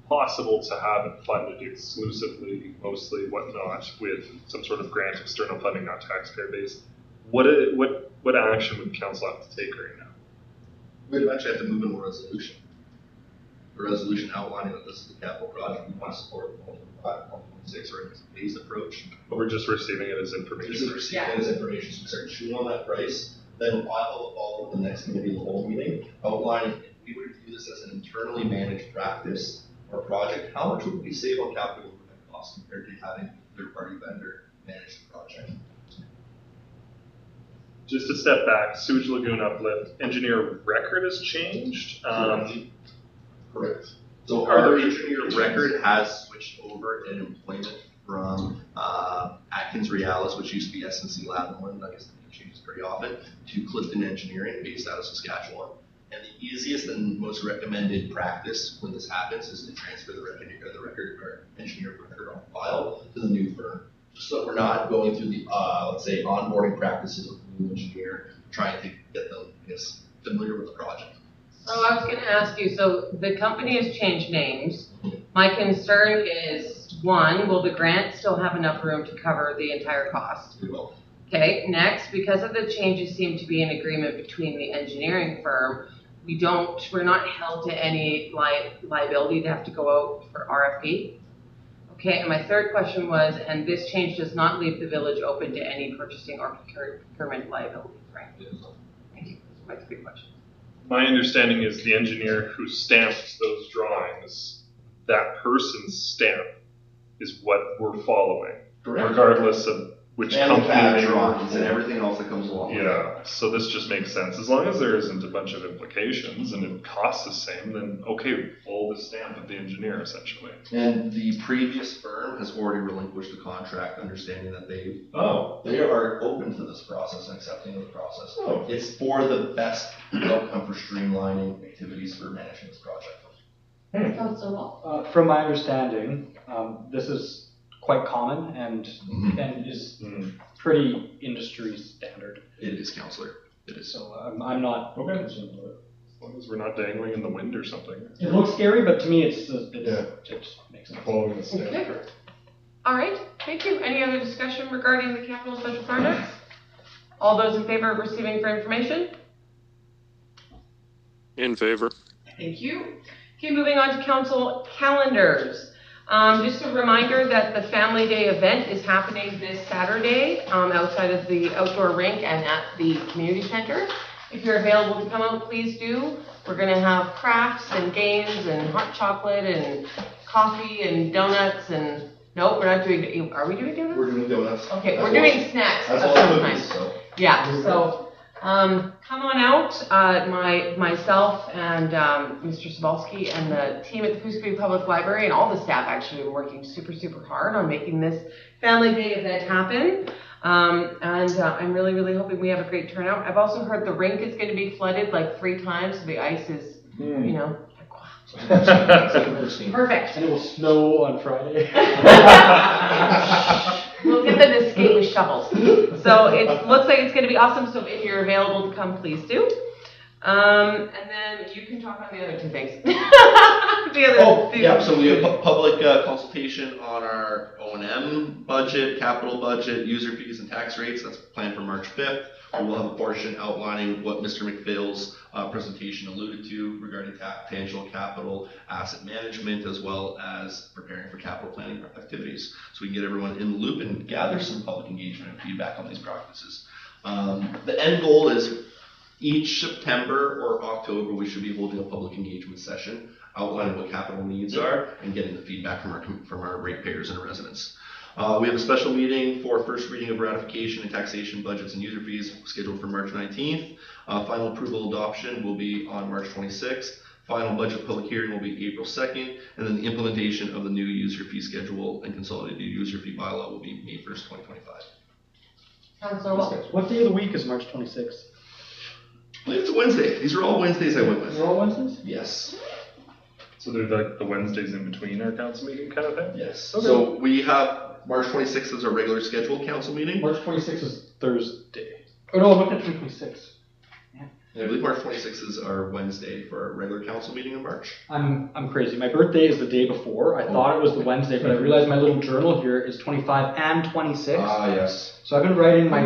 possible to have it funded exclusively, mostly, whatnot, with some sort of grant external funding, not taxpayer based, what action would council have to take right now? We'd eventually have to move into a resolution. A resolution outlining that this is the capital project. We want to support 1.6 or a phased approach. But we're just receiving it as information. This is receiving it as information. So we start chewing on that price. Then I'll follow the next committee of the whole meeting, outlining if we were to do this as an internally managed practice, our project, how much would we save on capital improvement costs compared to having a third-party vendor manage the project? Just to step back, sewage lagoon uplift, engineer of record has changed. Correct. So our engineer of record has switched over in employment from Atkins Realis, which used to be SNC Lavalin, I guess the name changes pretty often, to Clifton Engineering, based out of Saskatchewan. And the easiest and most recommended practice when this happens is to transfer the engineer of record on file to the new firm, just so that we're not going through the let's say onboarding practices of the new engineer, trying to get them, I guess, familiar with the project. So I was going to ask you, so the company has changed names. My concern is, one, will the grant still have enough room to cover the entire cost? We will. Okay, next, because of the changes seem to be an agreement between the engineering firm, we're not held to any liability to have to go out for RFP. Okay, and my third question was, and this change does not leave the village open to any purchasing or procurement liability, right? Thank you. Those are my three questions. My understanding is the engineer who stamped those drawings, that person's stamp is what we're following, Correct. regardless of which And the company CAD they drawings and everything else that comes along with it. Yeah, so this just makes sense. As long as there isn't a bunch of implications and it costs the same, then okay, follow the stamp of the engineer essentially. And the previous firm has already relinquished the contract, understanding that they are open to this process and accepting of the process. Oh. It's for the best outcome for streamlining activities for managing this project. Councilor From my understanding, this is quite common and is pretty industry standard. It is, Councillor. It is. So I'm not Okay. concerned with it. As long as we're not dangling in the wind or something. It looks scary, but to me, it makes sense. Following the stamp. Okay. All right, thank you. Any other discussion regarding the capital special projects? All those in favor of receiving for information? In favor. Thank you. Okay, moving on to council calendars. Just a reminder that the Family Day event is happening this Saturday outside of the outdoor rink and at the community center. If you're available to come out, please do. We're going to have crafts and games and hot chocolate and coffee and donuts and no, we're not doing. Are we doing donuts? We're doing donuts. Okay, we're doing snacks. As of well some as kind. cookies, so. Yeah, so come on out. Myself and Mr. Sabalski and the team at the Footscray Public Library and all the staff actually are working super, super hard on making this Family Day event happen. I'm really, really hoping we have a great turnout. I've also heard the rink is going to be flooded like 3 times, so the ice is, you know, perfect. And it will snow on Friday. We'll get them to skate with shovels. So it looks like it's going to be awesome. So if you're available to come, please do. And then you can talk on the other 2 things. So we have public consultation on our O&M budget, capital budget, user fees and tax rates. That's planned for March 5th. We will have a portion outlining what Mr. McPhail's presentation alluded to regarding tangible capital, asset management, as well as preparing for capital planning activities. So we can get everyone in the loop and gather some public engagement and feedback on these practices. The end goal is each September or October, we should be holding a public engagement session outlining what capital needs are and getting the feedback from our ratepayers and residents. We have a special meeting for first reading of ratification and taxation budgets and user fees scheduled for March 19th. Final approval adoption will be on March 26th. Final budget public hearing will be April 2nd. And then the implementation of the new user fee schedule and consolidated user fee bylaw will be May 1st, 2025. Councilor Walters. What day of the week is March 26th? I believe it's a Wednesday. These are all Wednesdays I went with. They're all Wednesdays? Yes. So they're like the Wednesdays in between our council meeting kind of thing? Yes. Okay. So we have March 26th as our regular scheduled council meeting. March 26th is Thursday. Oh no, I'm looking at 26th. I believe March 26th is our Wednesday for our regular council meeting in March. I'm crazy. My birthday is the day before. I thought it was the Wednesday, but I realized my little journal here is 25 and 26. Yes. So I've been writing my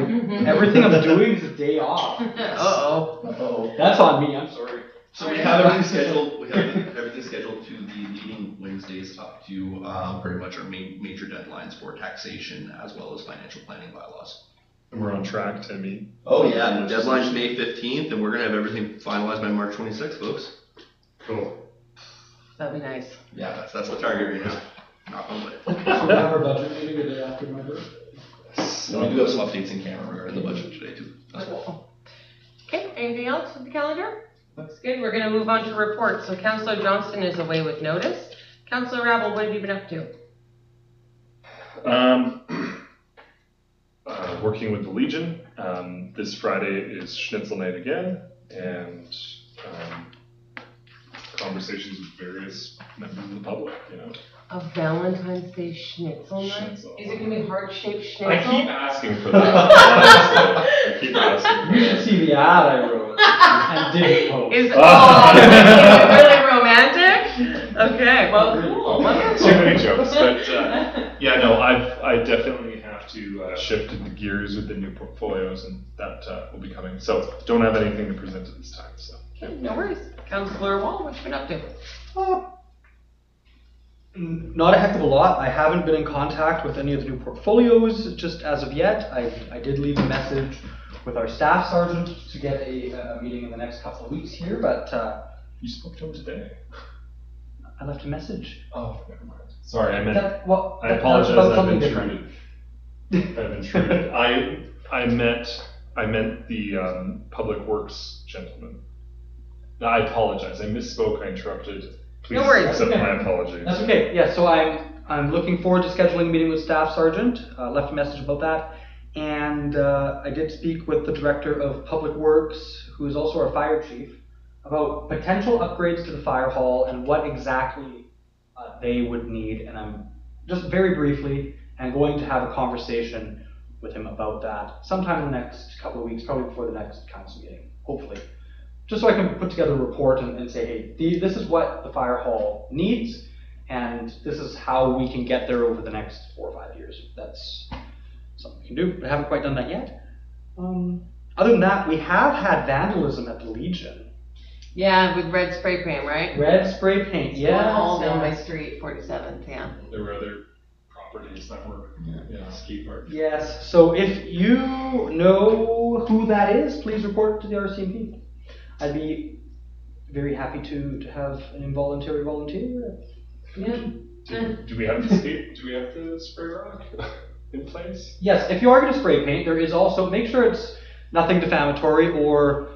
everything I'm doing is a day off. Uh-oh. That's on me. I'm sorry. So we have everything scheduled. We have everything scheduled to the meeting Wednesdays up to pretty much our major deadlines for taxation as well as financial planning bylaws. And we're on track to meet. Oh yeah, the deadline's May 15th, and we're gonna have everything finalized by March 26th, folks. Cool. That'd be nice. Yeah, that's the target right now. Knock on wood. So we have our budget meeting the day after my birthday. So we do have some updates in camera regarding the budget today too. As well. Okay, anything else with the calendar? Looks good. We're going to move on to reports. So Councillor Johnston is away with notice. Councillor Rabble, what have you been up to? Working with the Legion. This Friday is Schnitzel Night again, and conversations with various members of the public, you know. A Valentine's Day schnitzel night? Schnitzel. Is it going to be heart-shaped schnitzel? I keep asking for that. Honestly. I keep asking for You should that. see the ad I wrote and didn't post. Is it really romantic? Okay, well, cool. Wonderful. Too many jokes, but yeah, no, I definitely have to shift the gears with the new portfolios, and that will be coming. So don't have anything to present at this time. So Okay, no worries. Councillor Wall, what you been up to? Not a heck of a lot. I haven't been in contact with any of the new portfolios just as of yet. I did leave a message with our staff sergeant to get a meeting in the next couple of weeks here, but you spoke to him today. I left a message. Oh, never mind. Sorry, I meant. I I apologize. I've something intruded. I've intruded. I meant the public works gentleman. No, I apologize. I misspoke. I interrupted. Please No worries. accept Okay. my apologies. That's okay. Yeah, so I'm looking forward to scheduling a meeting with Staff Sergeant. Left a message about that. And I did speak with the Director of Public Works, who is also our Fire Chief, about potential upgrades to the fire hall and what exactly they would need. And I'm just very briefly going to have a conversation with him about that sometime in the next couple of weeks, probably before the next council meeting, hopefully. Just so I can put together a report and say, hey, this is what the fire hall needs, and this is how we can get there over the next 4 or 5 years. That's something we can do, but I haven't quite done that yet. Other than that, we have had vandalism at the Legion. Yeah, with red spray paint, right? Red spray paint, yeah. All down my street, 47th, yeah. There were other properties that were ski parks. Yes, so if you know who that is, please report to the RCMP. I'd be very happy to have an involuntary volunteer. Yeah. Do we have the skate? Do we have the spray rock in place? Yes, if you are going to spray paint, there is also, make sure it's nothing defamatory or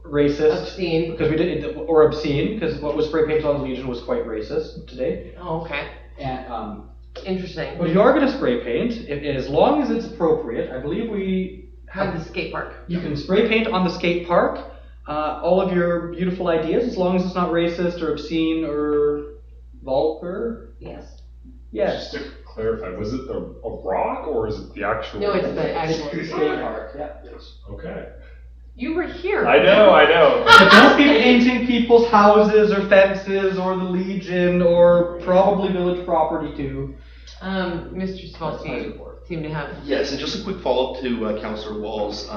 racist. Obscene. Because we did, or obscene, because what was spray painted on the Legion was quite racist today. Oh, okay. And Interesting. but if you are going to spray paint, as long as it's appropriate, I believe we Have the skate park. you can spray paint on the skate park. All of your beautiful ideas, as long as it's not racist or obscene or vulgar. Yes. Yes. Just to clarify, was it a rock or is it the actual? No, it's the actual Skate park. Yeah. Yes. Okay. You were here. I know. But don't be painting people's houses or fences or the Legion or probably village property too. Mr. That's my Spolsky report. seemed to have. Yes, and just a quick follow-up to Councillor Wall's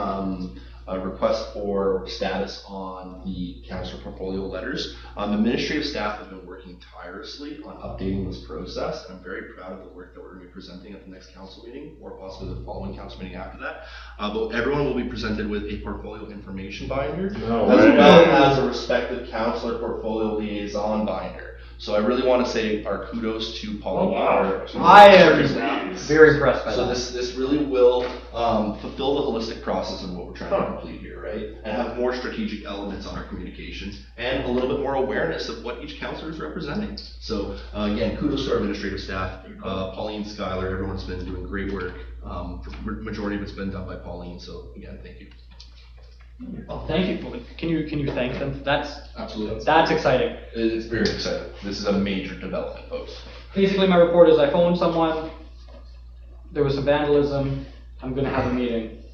request for status on the councillor portfolio letters. Administrative staff have been working tirelessly on updating this process, and I'm very proud of the work that we're going to be presenting at the next council meeting, or possibly the following council meeting after that. But everyone will be presented with a portfolio information binder, as well as a respective councillor portfolio liaison binder. So I really want to say our kudos to Pauline. I am very impressed by So that. this really will fulfill the holistic process of what we're trying to complete here, right? And have more strategic elements on our communications and a little bit more awareness of what each councillor is representing. So again, kudos to our administrative staff, Pauline, Skylar, everyone's been doing great work. The majority of it's been done by Pauline, so again, thank you. Oh, thank you. Can you thank them? That's Absolutely. exciting. It's very exciting. This is a major development, folks. Basically, my report is I phoned someone. There was some vandalism. I'm going to have a meeting.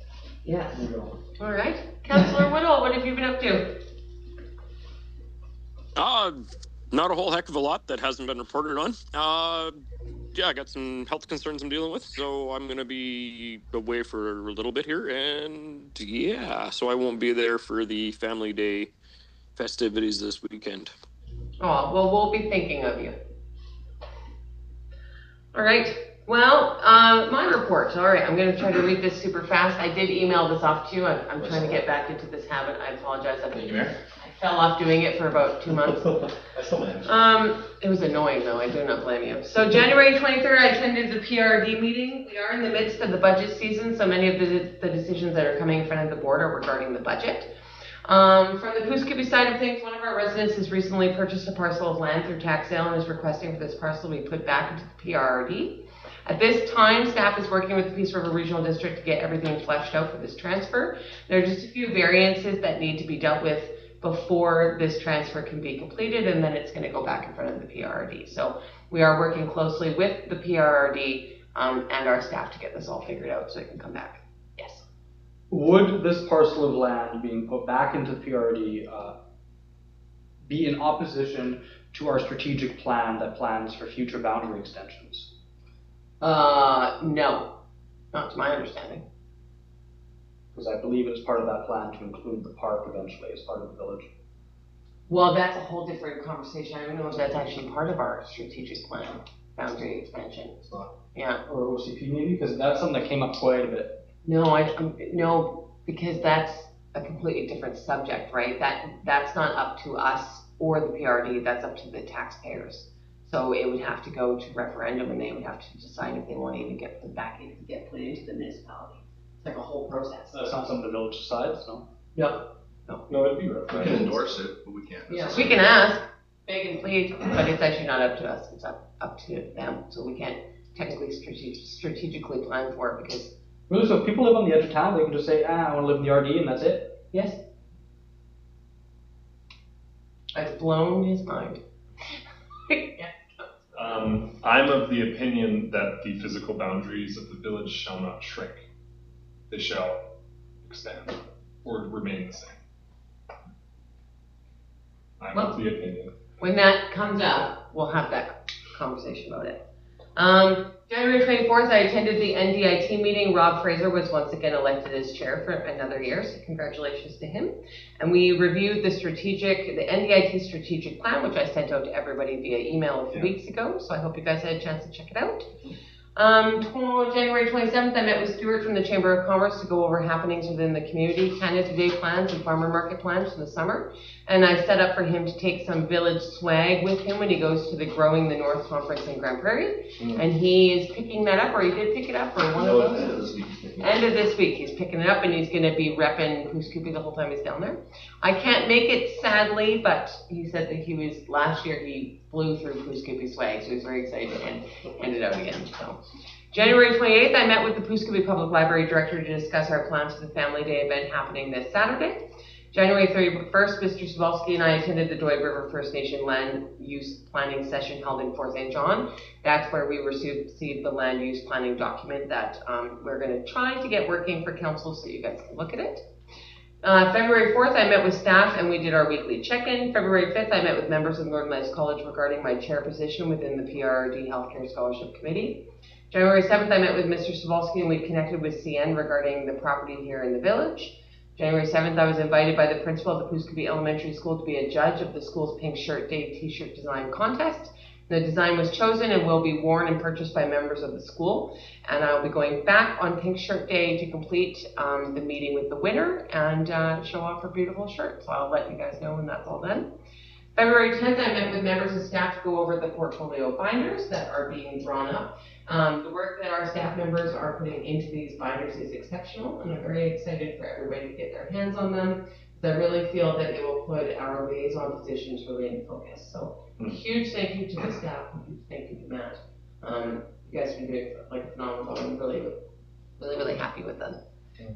Yes. There you go. All right. Councillor Woodall, what have you been up to? Not a whole heck of a lot that hasn't been reported on. Yeah, I got some health concerns I'm dealing with, so I'm going to be away for a little bit here, and yeah, so I won't be there for the Family Day festivities this weekend. Oh, well, we'll be thinking of you. All right. Well, my report. All right, I'm going to try to read this super fast. I did email this off to you. I'm trying to get back into this habit. I apologize. Thank you, Mayor. I fell off doing it for about 2 months. I still manage. It was annoying though, I do not blame you. So January 23rd, I attended the PRD meeting. We are in the midst of the budget season, so many of the decisions that are coming in front of the board are regarding the budget. From the Pooskibbe side of things, one of our residents has recently purchased a parcel of land through tax sale and is requesting for this parcel to be put back into the PRD. At this time, staff is working with the Peace River Regional District to get everything fleshed out for this transfer. There are just a few variances that need to be dealt with before this transfer can be completed, and then it's going to go back in front of the PRD. So we are working closely with the PRD and our staff to get this all figured out so it can come back. Yes. Would this parcel of land being put back into the PRD be in opposition to our strategic plan that plans for future boundary extensions? No, not to my understanding. Because I believe it's part of that plan to include the park eventually as part of the village. Well, that's a whole different conversation. I don't know if that's actually part of our strategic plan, boundary expansion. It's not. Yeah. Or OCP maybe, because that's something that came up quite a bit. No, no, because that's a completely different subject, right? That's not up to us or the PRD. That's up to the taxpayers. So it would have to go to referendum, and they would have to decide if they want to even get put back in, get put into the municipality. It's like a whole process. That's not something the village decides, no? No, it'd be We right. can endorse it, but we can't. Yeah, we can ask, beg and plead, but it's actually not up to us. It's up to them. So we can't technically strategically plan for it because. Really, so if people live on the edge of town, they can just say, I want to live in the RD, and that's it? Yes. I've blown his mind. I'm of the opinion that the physical boundaries of the village shall not shrink. They shall expand or remain the same. I'm of the opinion. When that comes up, we'll have that conversation about it. January 24th, I attended the NDIT meeting. Rob Fraser was once again elected as chair for another year, so congratulations to him. And we reviewed the NDIT strategic plan, which I sent out to everybody via email a few weeks ago, so I hope you guys had a chance to check it out. January 27th, I met with Stuart from the Chamber of Commerce to go over happenings within the community, Canada Day plans and farmer market plans for the summer. And I set up for him to take some village swag with him when he goes to the Growing the North conference in Grand Prairie. And he is picking that up, or he did pick it up, or one of those. End of this week. he's picking it End of this week, he's picking it up, and he's going to be repping Pooskibbe the whole time he's down there. I can't make it, sadly, but he said that last year he flew through Pooskibbe swag, so he's very excited and handed out again. So, January 28th, I met with the Pooskibbe Public Library Director to discuss our plans for the Family Day event happening this Saturday. January 31st, Mr. Cebulski and I attended the Doig River First Nation land use planning session held in Fort St. John. That's where we received the land use planning document that we're going to try to get working for council so you guys can look at it. February 4th, I met with staff and we did our weekly check-in. February 5th, I met with members of Northern Lights College regarding my chair position within the PRD Healthcare Scholarship Committee. January 7th, I met with Mr. Cebulski and we connected with CN regarding the property here in the village. January 7th, I was invited by the principal of the Pooskibbe Elementary School to be a judge of the school's Pink Shirt Day t-shirt design contest. The design was chosen and will be worn and purchased by members of the school. And I'll be going back on Pink Shirt Day to complete the meeting with the winner and show off her beautiful shirt. So I'll let you guys know when that's all done. February 10th, I met with members of staff to go over the portfolio binders that are being drawn up. The work that our staff members are putting into these binders is exceptional, and I'm very excited for everybody to get their hands on them. I really feel that it will put our liaison positions really in focus. So a huge thank you to the staff, and a huge thank you to Matt. You guys have been doing like a phenomenal job. I'm really happy with them.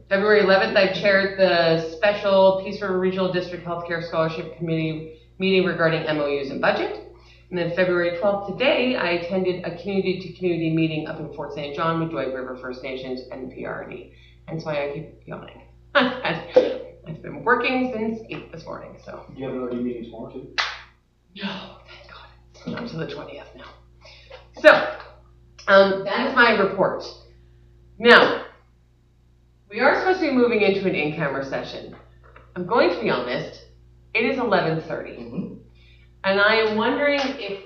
February 11th, I chaired the special Peace River Regional District Healthcare Scholarship Committee meeting regarding MOUs and budget. And then February 12th, today, I attended a community-to-community meeting up in Fort St. John with Doig River First Nations and the PRD. Hence why I keep yawning. I've been working since 8 this morning, so. Do you have another meeting tomorrow too? No, thank God. I'm to the 20th now. So, that is my report. Now, we are supposed to be moving into an in-camera session. I'm going to be honest, it is 11:30. And I am wondering if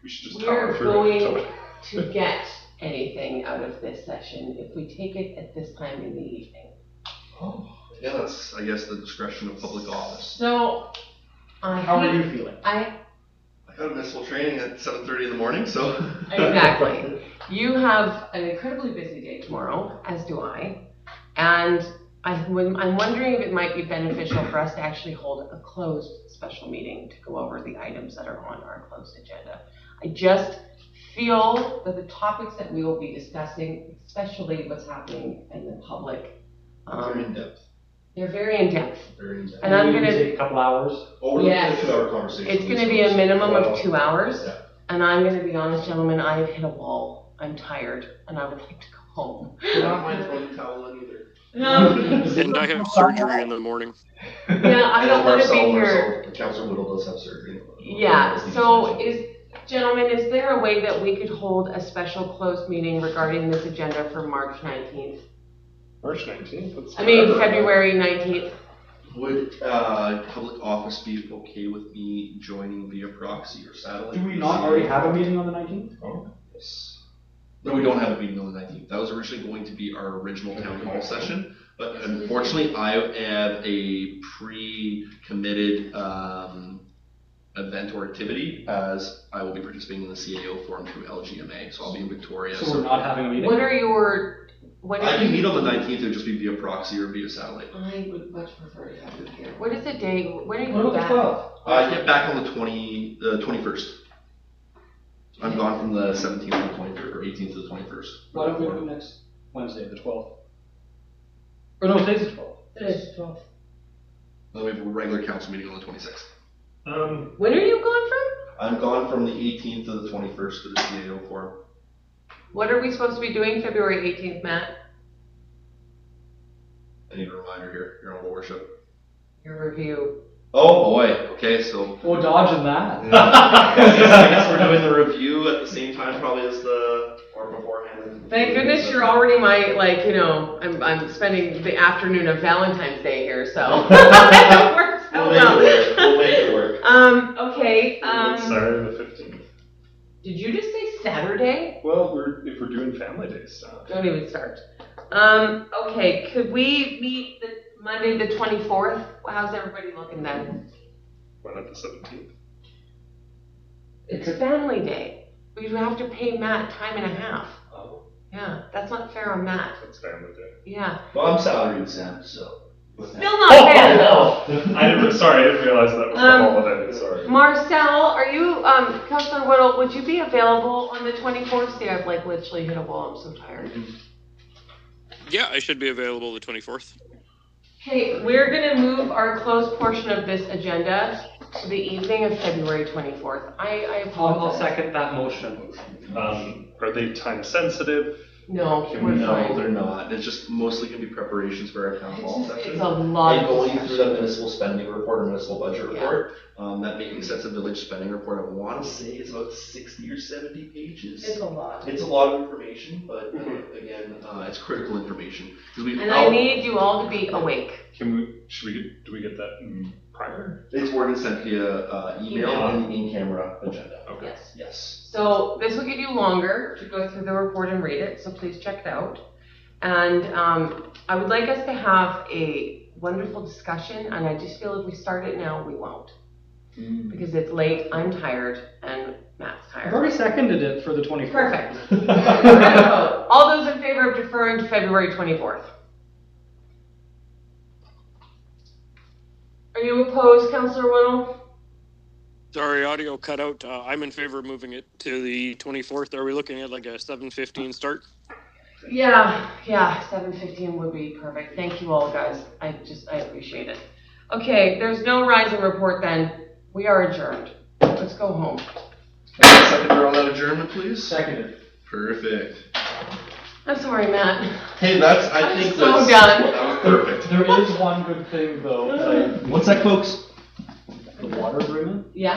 We should just we're power through going it. to get anything out of this session if we take it at this time in the evening. Yeah, that's, I guess, the discretion of public office. So, How are you feeling? I I got a municipal training at 7:30 in the morning, so. Exactly. You have an incredibly busy day tomorrow, as do I. And I'm wondering if it might be beneficial for us to actually hold a closed special meeting to go over the items that are on our closed agenda. I just feel that the topics that we will be discussing, especially what's happening in the public, Very in depth. they're very in depth. Very in depth. And I'm gonna, take a couple hours. We're looking at a 2-hour conversation. it's gonna be a minimum of 2 hours. Yeah. And I'm gonna be honest, gentlemen, I have hit a wall. I'm tired and I would like to go home. I don't mind throwing the towel in either. And I have surgery in the morning. Yeah, I don't want to be here. Councilor Whittle does have surgery. Yeah, so gentlemen, is there a way that we could hold a special closed meeting regarding this agenda for March 19th? March 19th? That's February 19th. Would public office be okay with me joining via proxy or satellite? Do we not already have a meeting on the 19th? Oh, yes. No, we don't have a meeting on the 19th. That was originally going to be our original town hall session, but unfortunately I have a pre-committed event or activity as I will be participating in the CAO forum through LGMA, so I'll be in Victoria. So we're not having a meeting? I can meet on the 19th, it would just be via proxy or via satellite. I would much prefer to have you here. What is the date? When are you What going about back? the 12th? I get back on the 21st. I'm gone from the 17th to the 23rd, or 18th to the 21st. Why don't we do next Wednesday, the 12th? Or no, today's the 12th. Today's the 12th. Then we have a regular council meeting on the 26th. When are you gone from? I'm gone from the 18th to the 21st for the CAO forum. What are we supposed to be doing February 18th, Matt? I need a reminder here, Your Honorable Worship. Your review. Oh boy, okay, so. Oh, dodging that. I guess we're doing the review at the same time probably as or beforehand. Thank goodness you're already I'm spending the afternoon of Valentine's Day here, so. It works out well. We'll make it work. Okay, Saturday the 15th. did you just say Saturday? Well, if we're doing family day stuff. Don't even start. Okay, could we meet the Monday the 24th? How's everybody looking then? Why not the 17th? It's family day. We have to pay Matt time and a half. Oh. Yeah, that's not fair on Matt. That's family day. Yeah. Well, I'm salary exempt, so. Still not fair though. I didn't realize that was the holiday, sorry. Marcel, are you, Councilor Whittle, would you be available on the 24th? See, I've literally hit a wall, I'm so tired. Yeah, I should be available the 24th. Okay, we're gonna move our closed portion of this agenda to the evening of February 24th. I apologize. I'll second that motion. Are they time sensitive? No, we're No, fine. they're not. It's just mostly going to be preparations for our town hall session. It's a lot And of going through discussion. the municipal spending report or municipal budget Yeah. report. That making sense of village spending report, I want to say is about 60 or 70 pages. It's a lot. It's a lot of information, but again, it's critical information. And I need you all to be awake. Do we get that prior? It's word and sent via email and in-camera agenda. Okay. Yes. Yes. So this will give you longer to go through the report and read it, so please check it out. And I would like us to have a wonderful discussion, and I just feel if we start it now, we won't. Because it's late, I'm tired, and Matt's I've tired. already seconded it for the 24th. Perfect. We're gonna vote. All those in favor of deferring to February 24th? Are you opposed, Councillor Whittle? Sorry, audio cut out. I'm in favor of moving it to the 24th. Are we looking at like a 7:15 start? Yeah, 7:15 would be perfect. Thank you all, guys. I appreciate it. Okay, there's no rising report then. We are adjourned. Let's go home. Seconder on that adjournment, please. Seconded. Perfect. I'm sorry, Matt. Hey, that's, I I'm think so that's done. that was perfect. There is one good thing though. What's that, folks? The water agreement. Yeah.